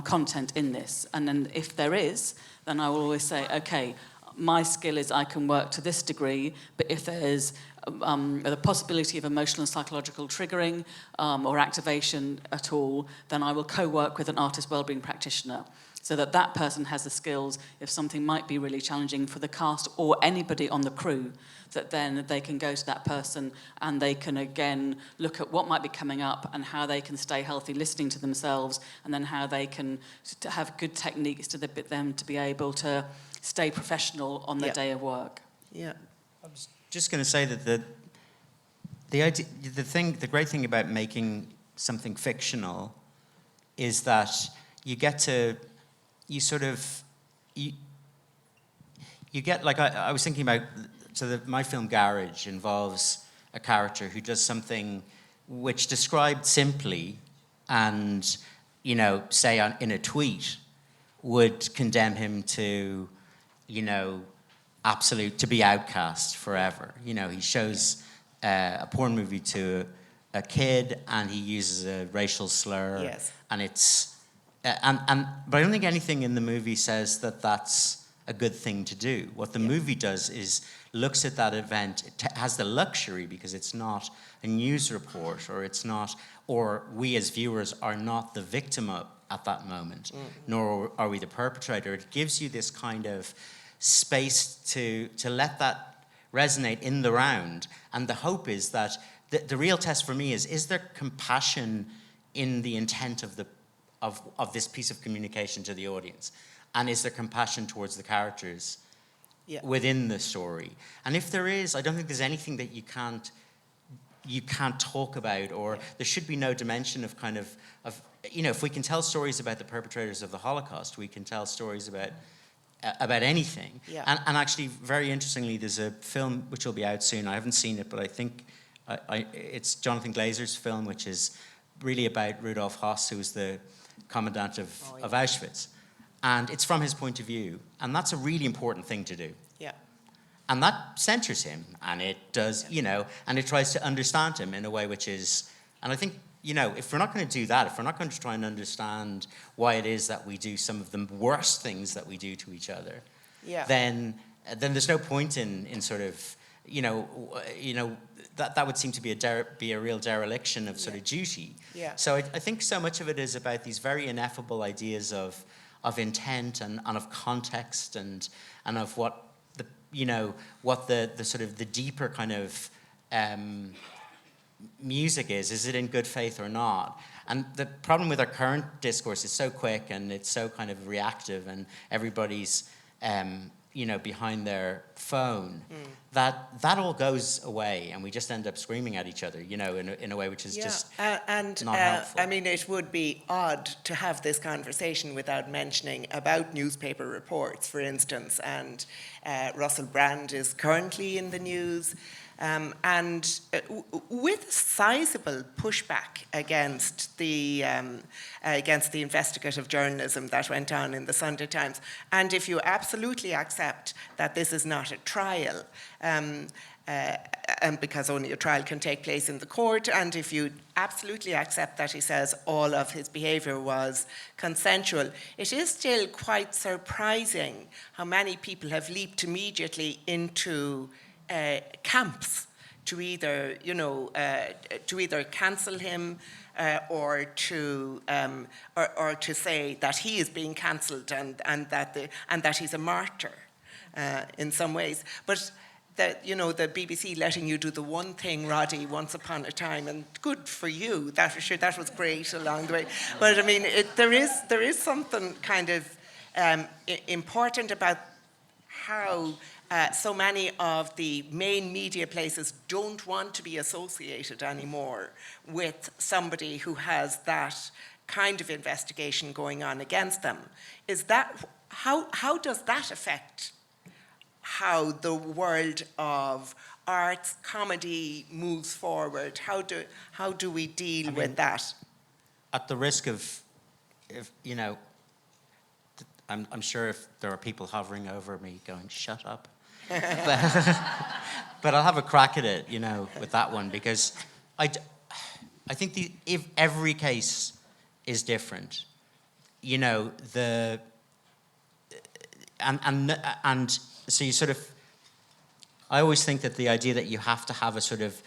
content in this? And then if there is, then I will always say, okay, my skill is I can work to this degree, but if there's the possibility of emotional and psychological triggering or activation at all, then I will co-work with an artist wellbeing practitioner, so that person has the skills, if something might be really challenging for the cast or anybody on the crew, that then they can go to that person and they can again look at what might be coming up and how they can stay healthy, listening to themselves, and then how they can have good techniques to them to be able to stay professional on their day of work. Yeah. I was just going to say that the great thing about making something fictional is that you get to, you get, like, I was thinking about, my film Garage involves a character who does something which, described simply and, say in a tweet, would condemn him to, absolute, to be outcast forever. You know, he shows a porn movie to a kid and he uses a racial slur. Yes. And it's, but I don't think anything in the movie says that that's a good thing to do. What the movie does is looks at that event, it has the luxury because it's not a news report or it's not, or we as viewers are not the victim at that moment, nor are we the perpetrator. It gives you this kind of space to let that resonate in the round. And the hope is that the real test for me is there compassion in the intent of this piece of communication to the audience? And is there compassion towards the characters within the story? And if there is, I don't think there's anything that you can't talk about, or there should be no dimension of kind of, you know, if we can tell stories about the perpetrators of the Holocaust, we can tell stories about anything. Yeah. And actually, very interestingly, there's a film which will be out soon. I haven't seen it, but I think it's Jonathan Glazer's film, which is really about Rudolf Höss, who was the commandant of Auschwitz. And it's from his point of view. And that's a really important thing to do. Yeah. And that censors him. And it does, you know, and it tries to understand him in a way which is, and I think, you know, if we're not going to do that, if we're not going to try and understand why it is that we do some of the worst things that we do to each other, then there's no point in sort of, you know, that would seem to be a real dereliction of sort of duty. Yeah. So I think so much of it is about these very ineffable ideas of intent and of context and of what the, you know, what the sort of the deeper kind of music is it in good faith or not? And the problem with our current discourse is so quick and it's so kind of reactive and everybody's you know, behind their phone, that all goes away and we just end up screaming at each other, you know, in a way which is just not helpful. I mean, it would be odd to have this conversation without mentioning about newspaper reports, for instance, and Russell Brand is currently in the news. And with sizable pushback against the investigative journalism that went on in the Sunday Times, and if you absolutely accept that this is not a trial, and because only a trial can take place in the court, and if you absolutely accept that he says all of his behaviour was consensual, it is still quite surprising how many people have leaped immediately into camps to either, you know, to either cancel him or to say that he is being cancelled and that he's a martyr in some ways. But that, you know, the BBC letting you do the one thing, Roddy, once upon a time, and good for you. That was great along the way. But I mean, there is something kind of important about how so many of the main media places don't want to be associated anymore with somebody who has that kind of investigation going on against them. Is that how does that affect how the world of arts, comedy moves forward? How do we deal with that? At the risk of, you know, I'm sure if there are people hovering over me going, shut up. But I'll have a crack at it, you know, with that one, because I think if every case is different, you know, and so you sort of, I always think that the idea that you have to have a sort of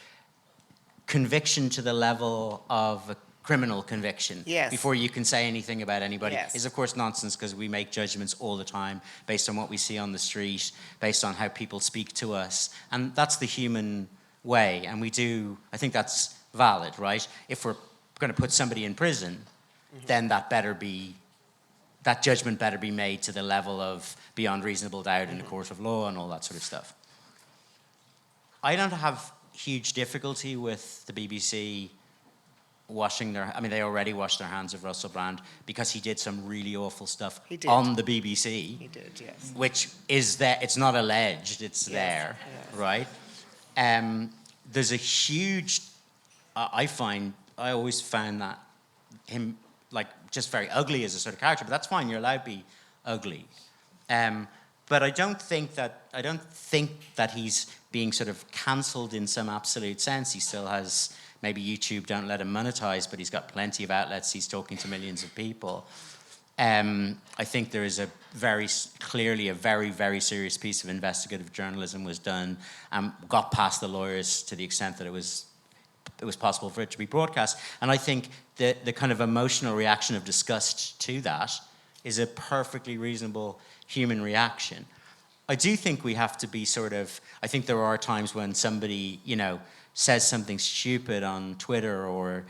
conviction to the level of a criminal conviction before you can say anything about anybody is of course nonsense, because we make judgments all the time based on what we see on the street, based on how people speak to us, and that's the human way, and I think that's valid, right? If we're going to put somebody in prison, then that judgment better be made to the level of beyond reasonable doubt in a court of law and all that sort of stuff. I don't have huge difficulty with the BBC they already washed their hands of Russell Brand because he did some really awful stuff on the BBC. He did, yes. Which is there, it's not alleged, it's there, right? There's a huge, I always found that him, like, just very ugly as a sort of character, but that's fine, you're allowed to be ugly. But I don't think that he's being sort of cancelled in some absolute sense. He still has, maybe YouTube don't let him monetize, but he's got plenty of outlets. He's talking to millions of people. I think there is clearly a very, very serious piece of investigative journalism was done and got past the lawyers to the extent that it was possible for it to be broadcast. And I think the kind of emotional reaction of disgust to that is a perfectly reasonable human reaction. I do think we have to be I think there are times when somebody, says something stupid on Twitter or,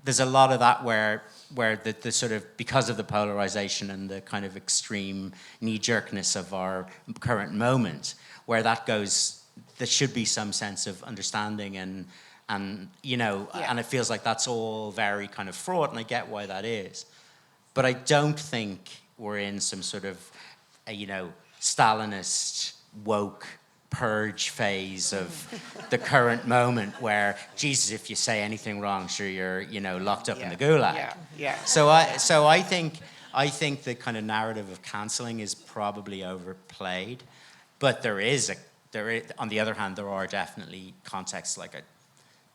there's a lot of that where the sort of, because of the polarization and the kind of extreme knee-jerkness of our current moment, where that goes, there should be some sense of understanding and and it feels like that's all very kind of fraught, and I get why that is. But I don't think we're in some sort of, Stalinist woke purge phase of the current moment where, Jesus, if you say anything wrong, sure, you're, locked up in the gulag. So I think the kind of narrative of cancelling is probably overplayed, but there is, on the other hand, there are definitely contexts like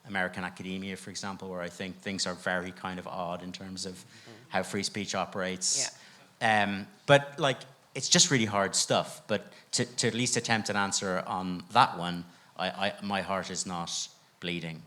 American academia, for example, where I think things are very kind of odd in terms of how free speech operates. But it's just really hard stuff. But to at least attempt an answer on that one, my heart is not bleeding,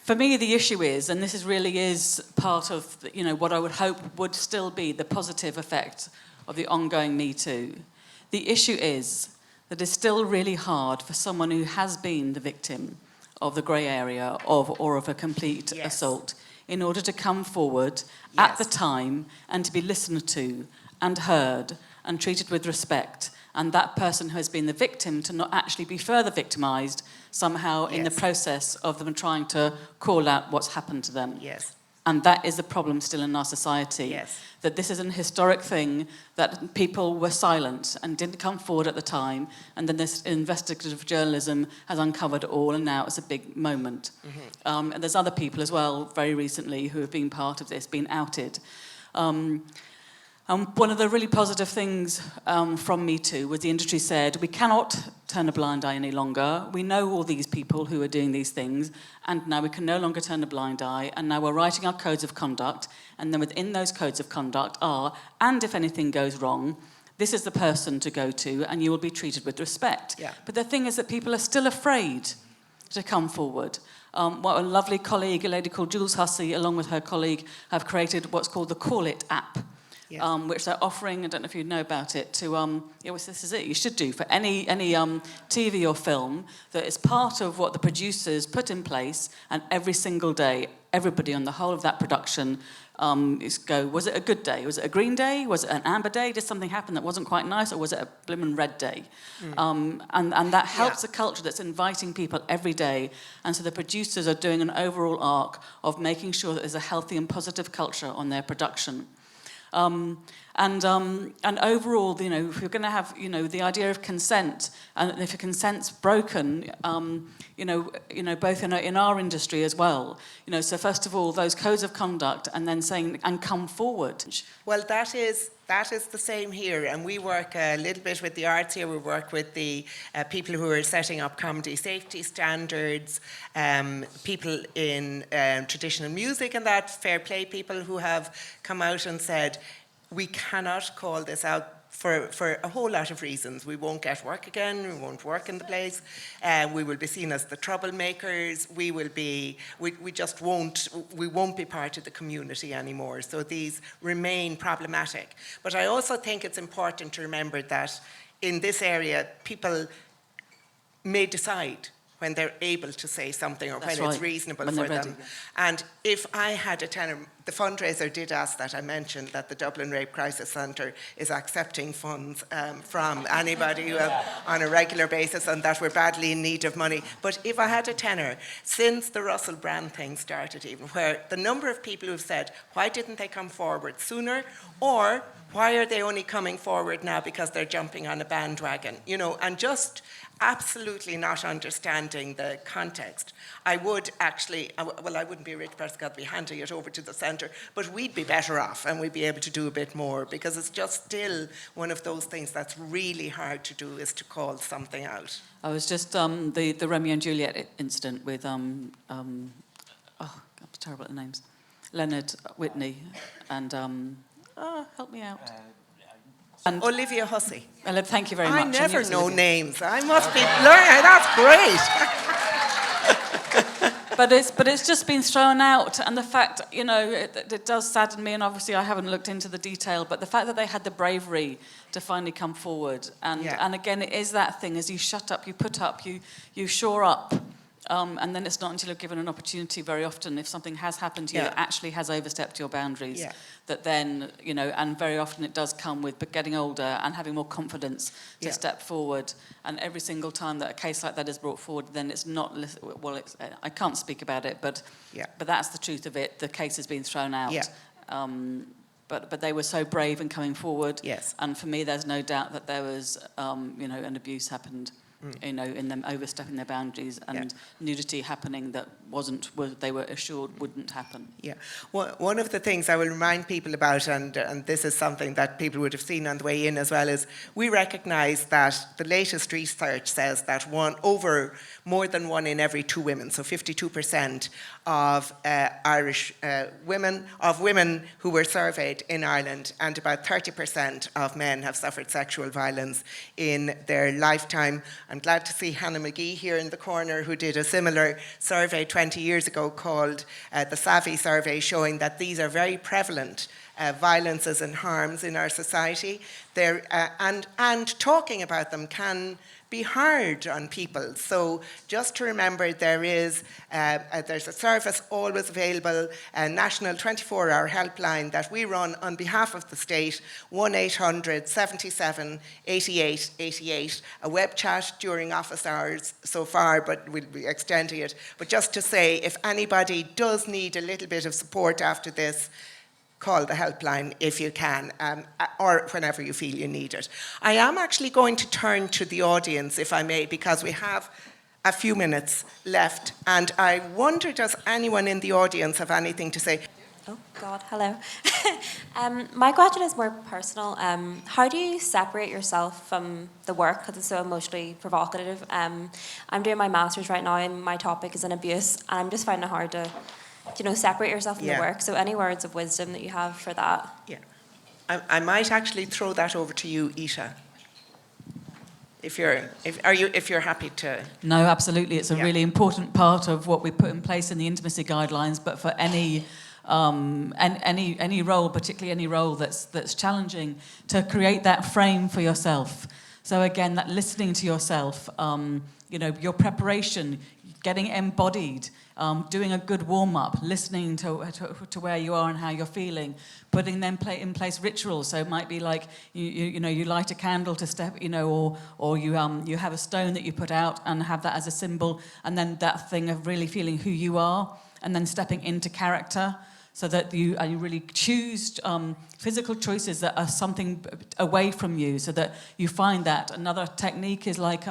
For me, the issue is, and this really is part of, what I would hope would still be the positive effect of the ongoing Me Too. The issue is that it's still really hard for someone who has been the victim of the grey area or of a complete assault in order to come forward at the time and to be listened to and heard and treated with respect, and that person who has been the victim to not actually be further victimised somehow in the process of them trying to call out what's happened to them. And that is the problem still in our society, that this is an historic thing, that people were silent and didn't come forward at the time, and then this investigative journalism has uncovered it all, and now it's a big moment. And there's other people as well, very recently, who have been part of this, been outed. One of the really positive things from Me Too was the industry said, we cannot turn a blind eye any longer. We know all these people who are doing these things, and now we can no longer turn a blind eye, and now we're writing our codes of conduct, and then within those codes of conduct are, and if anything goes wrong, this is the person to go to, and you will be treated with respect. But the thing is that people are still afraid to come forward. What a lovely colleague, a lady called Jules Hussey, along with her colleague, have created what's called the Call It app. Which they're offering, I don't know if you know about it, to, this is it, you should do for any TV or film, that is part of what the producers put in place, and every single day, everybody on the whole of that production was it a good day? Was it a green day? Was it an amber day? Did something happen that wasn't quite nice? Or was it a blimmin' red day? And that helps the culture that's inviting people every day. And so the producers are doing an overall arc of making sure that there's a healthy and positive culture on their production. And overall, if you're going to have, the idea of consent, and if a consent's broken, both in our industry as well, so first of all, those codes of conduct, and then saying, and come forward. Well, that is the same here, and we work a little bit with the arts here. We work with the people who are setting up comedy safety standards, people in traditional music and that, fair play people who have come out and said, we cannot call this out for a whole lot of reasons. We won't get work again, we won't work in the place, we will be seen as the troublemakers, we just won't be part of the community anymore. So these remain problematic. But I also think it's important to remember that in this area, people may decide when they're able to say something, or when it's reasonable for them. And if I had a tenor the fundraiser did ask that I mentioned that the Dublin Rape Crisis Centre is accepting funds from anybody on a regular basis, and that we're badly in need of money. But if I had a tenor, since the Russell Brand thing started even, where the number of people who've said, why didn't they come forward sooner? Or why are they only coming forward now because they're jumping on a bandwagon? You know, and just absolutely not understanding the context. I would actually, well, I wouldn't be a rich person because I'd be handing it over to the centre, but we'd be better off and we'd be able to do a bit more, because it's just still one of those things that's really hard to do, is to call something out. I was just, the Romeo and Juliet incident with, I'm terrible at the names, Leonard Whitney and, help me out. And Olivia Hussey. Thank you very much. I never know Olivia. names. I must be learning. That's great. But it's just been thrown out, and the fact, you know, it does sadden me, and obviously I haven't looked into the detail, but the fact that they had the bravery to finally come forward, and again, it is that thing, as you shut up, you put up, you shore up. And then it's not until you're given an opportunity very often, if something has happened to you that actually has overstepped your boundaries, that then, you know, and very often it does come with getting older and having more confidence to step forward. And every single time that a case like that is brought forward, then it's not, well, I can't speak about it, but that's the truth of it. The case has been thrown out. But they were so brave in coming forward. Yes. And for me, there's no doubt that there was, you know, an abuse happened. You know, in them overstepping their boundaries, and nudity happening that they were assured wouldn't happen. Yeah. Well, one of the things I will remind people about, and this is something that people would have seen on the way in as well, is we recognise that the latest research says that more than 1 in every 2 women, so 52% of Irish women who were surveyed in Ireland, and about 30% of men have suffered sexual violence in their lifetime. I'm glad to see Hannah McGee here in the corner, who did a similar survey 20 years ago called the Savvy Survey, showing that these are very prevalent violences and harms in our society. And talking about them can be hard on people. So just to remember, there's a service always available, a national 24-hour helpline that we run on behalf of the state, 1-800 77 88 88, a web chat during office hours so far, but we'll be extending it. But just to say, if anybody does need a little bit of support after this, call the helpline if you can, or whenever you feel you need it. I am actually going to turn to the audience, if I may, because we have a few minutes left, and I wonder, does anyone in the audience have anything to say? Oh, God, hello. My question is more personal. How do you separate yourself from the work, because it's so emotionally provocative? I'm doing my master's right now, and my topic is on abuse, and I'm just finding it hard to separate yourself from the work. So any words of wisdom that you have for that? Yeah. I might actually throw that over to you, Ita. If you're happy to. No, absolutely. It's a really important part of what we put in place in the intimacy guidelines, but for any role, particularly any role that's challenging, to create that frame for yourself. So again, that listening to yourself, your preparation, getting embodied, doing a good warm-up, listening to where you are and how you're feeling, putting them in place rituals. So it might be like you light a candle to step, or you have a stone that you put out and have that as a symbol, and then that thing of really feeling who you are, and then stepping into character, so that you really choose physical choices that are something away from you, so that you find that. Another technique is like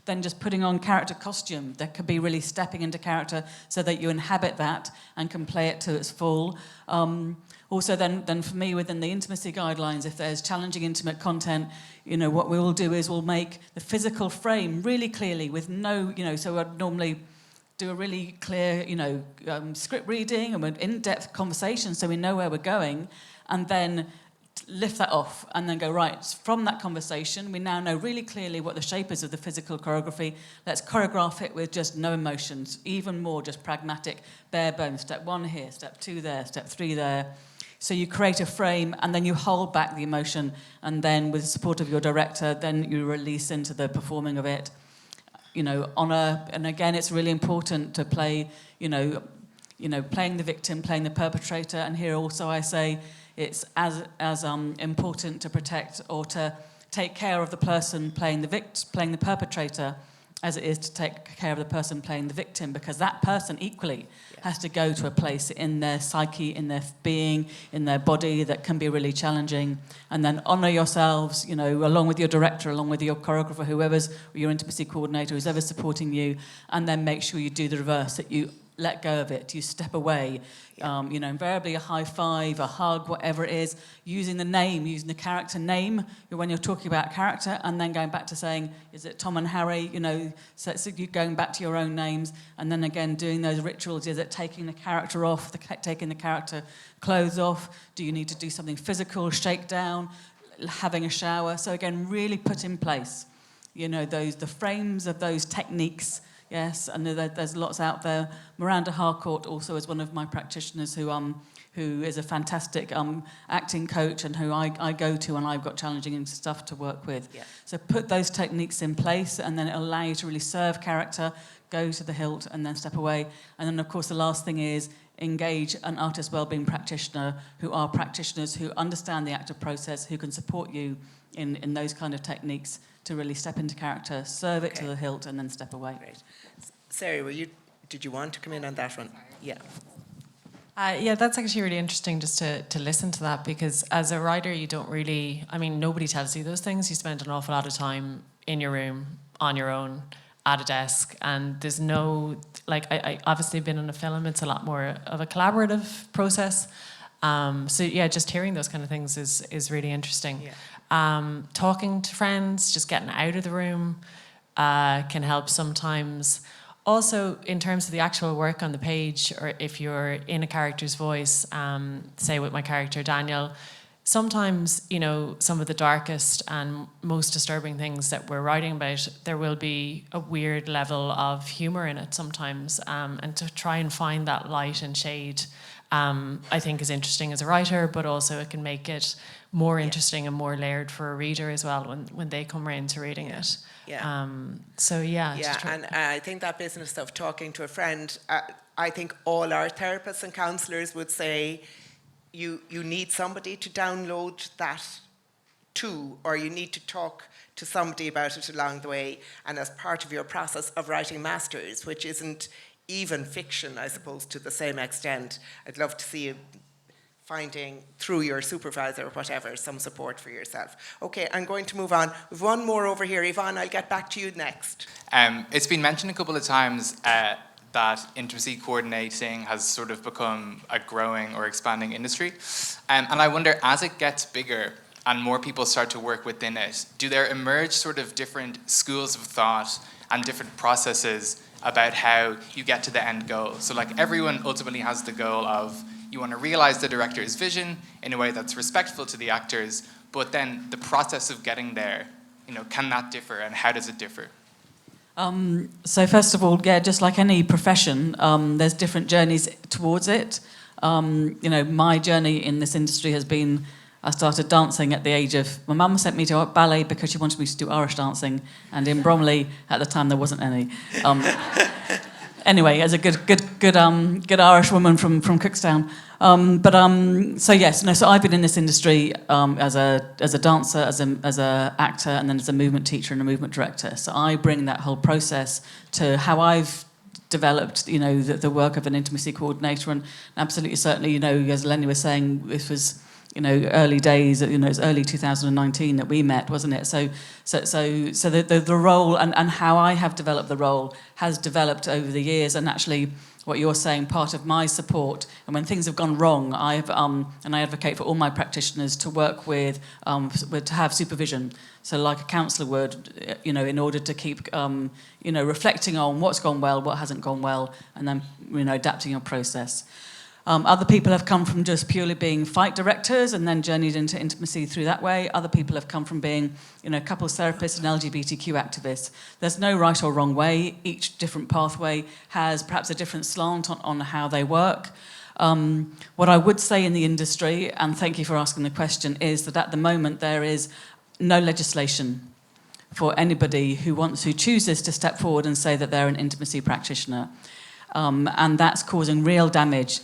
then just putting on character costume. That could be really stepping into character so that you inhabit that and can play it to its full. Also then for me, within the intimacy guidelines, if there's challenging intimate content, what we will do is we'll make the physical frame really clearly with no, so I'd normally do a really clear, script reading and an in-depth conversation so we know where we're going, and then lift that off and then go, right, from that conversation, we now know really clearly what the shape is of the physical choreography. Let's choreograph it with just no emotions, even more just pragmatic, bare bones. Step 1 here, step 2 there, step 3 there. So you create a frame and then you hold back the emotion, and then with the support of your director, then you release into the performing of it. And again, it's really important to play, playing the victim, playing the perpetrator, and here also I say it's as important to protect or to take care of the person playing the perpetrator as it is to take care of the person playing the victim, because that person equally has to go to a place in their psyche, in their being, in their body that can be really challenging. And then honour yourselves, along with your director, along with your choreographer, whoever's, or your intimacy coordinator, who's ever supporting you, and then make sure you do the reverse, that you let go of it, you step away. Invariably a high five, a hug, whatever it is, using the character name when you're talking about character, and then going back to saying, is it Tom and Harry? So you're going back to your own names, and then again doing those rituals. Is it taking the character off, taking the character clothes off? Do you need to do something physical, shake down, having a shower? So again, really put in place, the frames of those techniques. Yes, and there's lots out there. Miranda Harcourt also is one of my practitioners who is a fantastic acting coach, and who I go to when I've got challenging stuff to work with. Yeah. So put those techniques in place, and then it'll allow you to really serve character, go to the hilt, and then step away. And then, of course, the last thing is engage an artist wellbeing practitioner who are practitioners who understand the active process, who can support you in those kind of techniques to really step into character, serve it to the hilt, and then step away. Great. Sarah, did you want to come in on that one? Yeah. Yeah, that's actually really interesting just to listen to that, because as a writer, you don't really, nobody tells you those things. You spend an awful lot of time in your room, on your own, at a desk, and there's no, I obviously been in a film, it's a lot more of a collaborative process. So yeah, just hearing those kind of things is really interesting. Yeah. Talking to friends, just getting out of the room can help sometimes. Also, in terms of the actual work on the page, or if you're in a character's voice, say with my character Daniel, sometimes, some of the darkest and most disturbing things that we're writing about, there will be a weird level of humour in it sometimes, and to try and find that light and shade, I think is interesting as a writer, but also it can make it more interesting and more layered for a reader as well when they come around to reading it. Yeah. And I think that business of talking to a friend, I think all our therapists and counsellors would say you need somebody to download that to, or you need to talk to somebody about it along the way, and as part of your process of writing masters, which isn't even fiction, I suppose, to the same extent. I'd love to see you finding, through your supervisor or whatever, some support for yourself. Okay, I'm going to move on. We've one more over here. Yvonne, I'll get back to you next. It's been mentioned a couple of times that intimacy coordinating has sort of become a growing or expanding industry. And I wonder, as it gets bigger and more people start to work within it, do there emerge sort of different schools of thought and different processes about how you get to the end goal? So everyone ultimately has the goal of, you want to realize the director's vision in a way that's respectful to the actors, but then the process of getting there, can that differ, and how does it differ? So first of all, just like any profession, there's different journeys towards it. My journey in this industry has been, I started dancing at the age of, my mum sent me to ballet because she wanted me to do Irish dancing, and in Bromley at the time there wasn't any. Anyway, as a good Irish woman from Cookstown. So I've been in this industry as a dancer, as a actor, and then as a movement teacher and a movement director. So I bring that whole process to how I've developed, the work of an intimacy coordinator, and absolutely certainly, as Lenny was saying, this was, early days, it was early 2019 that we met, wasn't it? So the role and how I have developed the role has developed over the years, and actually what you're saying, part of my support, and when things have gone wrong, I've and I advocate for all my practitioners to work with to have supervision. So like a counsellor would, in order to keep, reflecting on what's gone well, what hasn't gone well, and then, adapting your process. Other people have come from just purely being fight directors and then journeyed into intimacy through that way. Other people have come from being, couples therapists and LGBTQ activists. There's no right or wrong way. Each different pathway has perhaps a different slant on how they work. What I would say in the industry, and thank you for asking the question, is that at the moment there is no legislation for anybody who chooses to step forward and say that they're an intimacy practitioner. and that's causing real damage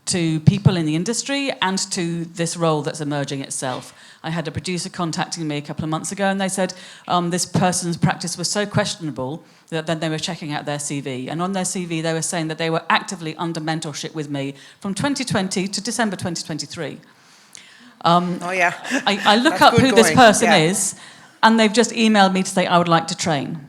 to people in the industry and to this role that's emerging itself. I had a producer contacting me a couple of months ago, and they said this person's practice was so questionable that then they were checking out their CV. And on their CV, they were saying that they were actively under mentorship with me from 2020 to December 2023. I look up who this person is, and they've just emailed me to say, I would like to train.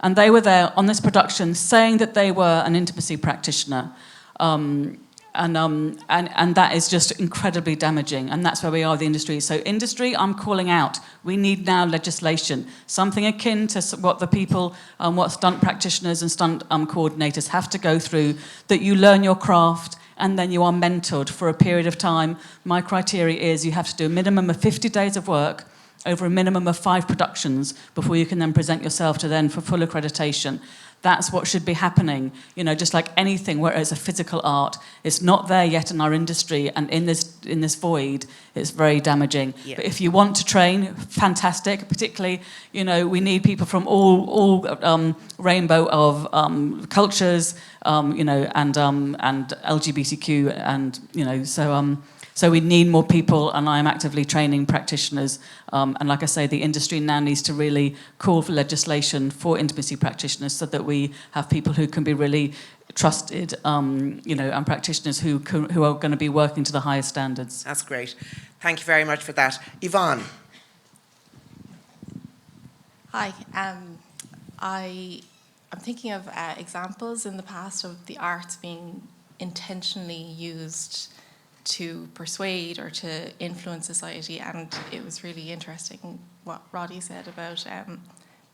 And they were there on this production saying that they were an intimacy practitioner. And that is just incredibly damaging, and that's where we are with the industry. So industry, I'm calling out. We need now legislation, something akin to what the people, what stunt practitioners and stunt coordinators have to go through, that you learn your craft and then you are mentored for a period of time. My criteria is you have to do a minimum of 50 days of work over a minimum of 5 productions before you can then present yourself to then for full accreditation. That's what should be happening, you know, just like anything where it's a physical art. It's not there yet in our industry, and in this void, it's very damaging. Yeah. But if you want to train, fantastic. Particularly, you know, we need people from all rainbow of cultures, you know, and LGBTQ, and you know, so we need more people, and I am actively training practitioners. And like I say, the industry now needs to really call for legislation for intimacy practitioners so that we have people who can be really trusted, you know, and practitioners who are going to be working to the highest standards. That's great. Thank you very much for that. Yvonne. Hi. I'm thinking of examples in the past of the arts being intentionally used to persuade or to influence society, and it was really interesting what Roddy said about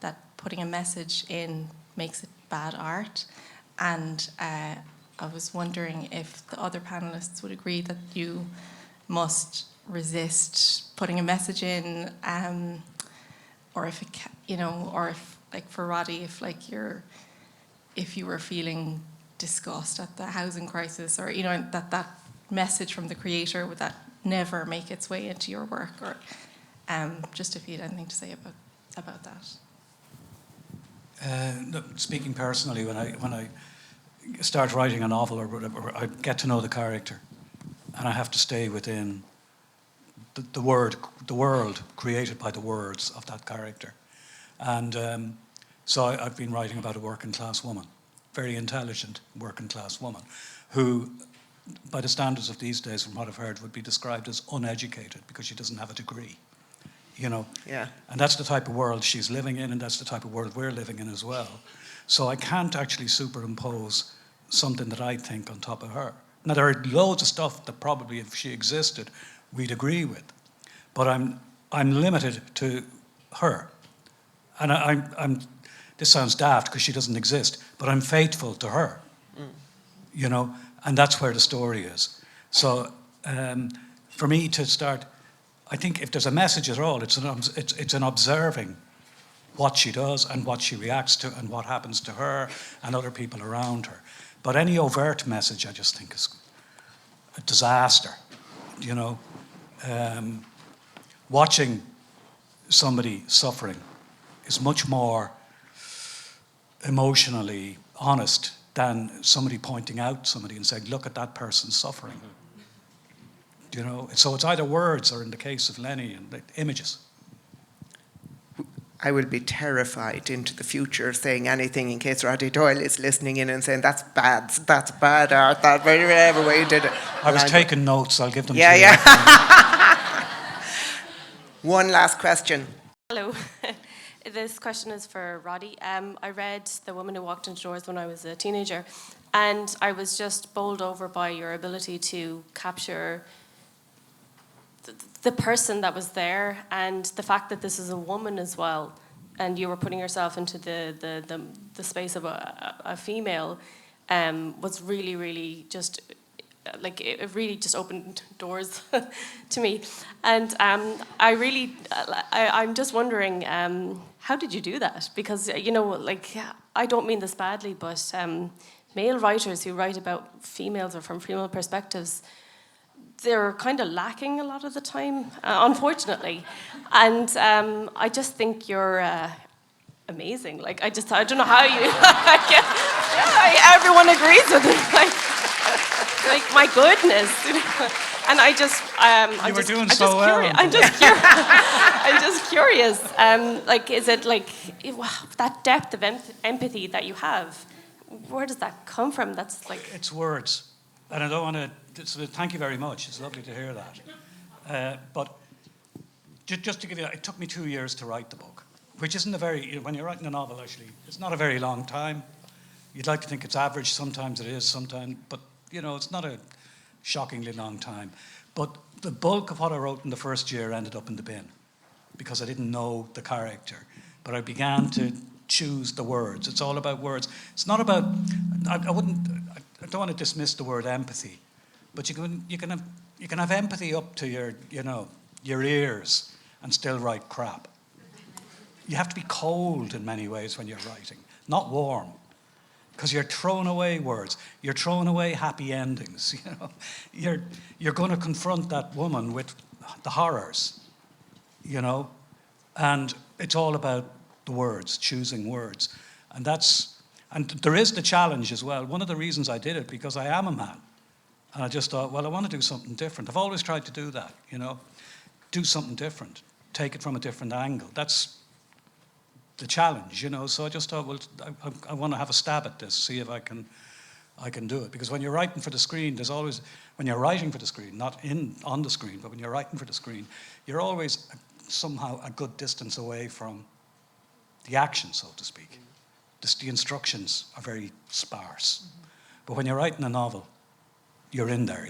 that putting a message in makes it bad art. And I was wondering if the other panelists would agree that you must resist putting a message in, or if it, you know, or if, like for Roddy, if you were feeling disgust at the housing crisis, or you know, that message from the creator, would that never make its way into your work? Or just if you had anything to say about that. No, speaking personally, when I start writing a novel or whatever, I get to know the character, and I have to stay within the world created by the words of that character. And so I've been writing about a working class woman, very intelligent working class woman, who, by the standards of these days, from what I've heard, would be described as uneducated because she doesn't have a degree, you know. Yeah. And that's the type of world she's living in, and that's the type of world we're living in as well. So I can't actually superimpose something that I think on top of her. Now, there are loads of stuff that probably, if she existed, we'd agree with, but I'm limited to her, and I'm. This sounds daft because she doesn't exist, but I'm faithful to her, you know. And that's where the story is. So for me to start, I think if there's a message at all, it's an observing what she does and what she reacts to and what happens to her and other people around her. But any overt message, I just think, is a disaster, you know. Watching somebody suffering is much more emotionally honest than somebody pointing out somebody and saying, look at that person suffering. You know, so it's either words or, in the case of Lenny, and images. I will be terrified into the future of saying anything in case Roddy Doyle is listening in and saying, that's bad art, that whatever way you did it. I was taking notes, I'll give them to you. Yeah. One last question. Hello. This question is for Roddy. I read The Woman Who Walked Into Doors when I was a teenager, and I was just bowled over by your ability to capture the person that was there, and the fact that this is a woman as well, and you were putting yourself into the space of a female, was really, really just, like, it really just opened doors to me. And I'm just wondering, how did you do that? Because, you know, like, I don't mean this badly, but male writers who write about females or from female perspectives, they're kind of lacking a lot of the time, unfortunately. And I just think you're amazing. Like, I don't know how you, everyone agrees with it. Like my goodness. And I just, I'm were just, doing I'm so just well. curious. I'm just curious. Like, is it like that depth of empathy that you have? Where does that come from? That's like. It's words, and I don't want to. So thank you very much. It's lovely to hear that. But just to give you, it took me 2 years to write the book, which isn't a very. When you're writing a novel, actually, it's not a very long time. You'd like to think it's average. Sometimes it is. Sometimes, but it's not a shockingly long time. But the bulk of what I wrote in the first year ended up in the bin because I didn't know the character. But I began to choose the words. It's all about words. It's not about. I don't want to dismiss the word empathy, but you can have empathy up to your ears and still write crap. You have to be cold in many ways when you're writing, not warm. Because you're throwing away words, you're throwing away happy endings. You're going to confront that woman with the horrors, and it's all about the words, choosing words, and there is the challenge as well. One of the reasons I did it because I am a man, and I just thought, well, I want to do something different. I've always tried to do that, do something different, take it from a different angle. That's the challenge, So I just thought, well, I want to have a stab at this, see if I can do it. Because when you're writing for the screen, when you're writing for the screen, not on the screen, but when you're writing for the screen, you're always somehow a good distance away from the action, so to speak. The instructions are very sparse. But when you're writing a novel, you're in there,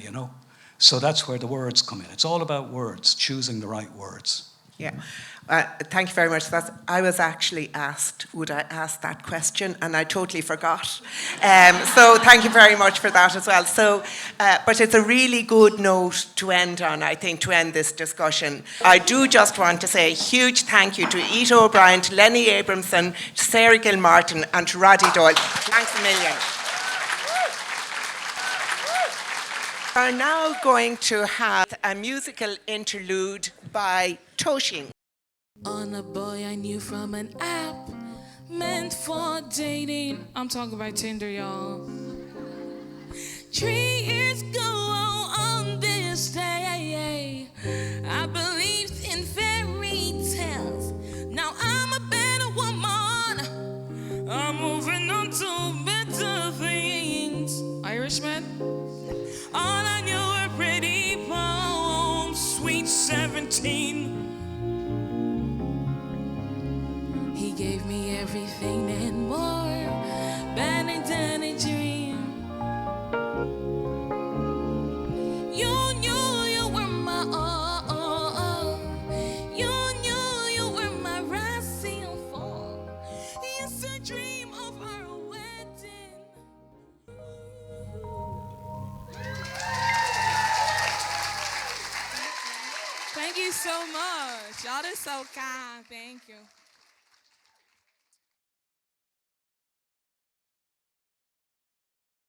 So that's where the words come in. It's all about words, choosing the right words. Yeah, thank you very much. I was actually asked, would I ask that question? And I totally forgot. So thank you very much for that as well. So, but it's a really good note to end on, I think, to end this discussion. I do just want to say a huge thank you to Ita O'Brien, to Lenny Abrahamson, to Sarah Gilmartin, and to Roddy Doyle. Thanks a million. We are now going to have a musical interlude by Toshi. On a boy I knew from an app meant for dating. I'm talking about Tinder, y'all. 3 years ago on this day, I believed in fairy tales. Now I'm a better woman. I'm moving on to better things. Irishman. All I knew were pretty poems, sweet 17. He gave me everything and more, better than a dream. You knew you were my all. You knew you were my rising fall. Used to dream of our wedding. Thank you so much. Y'all are so kind. Thank you.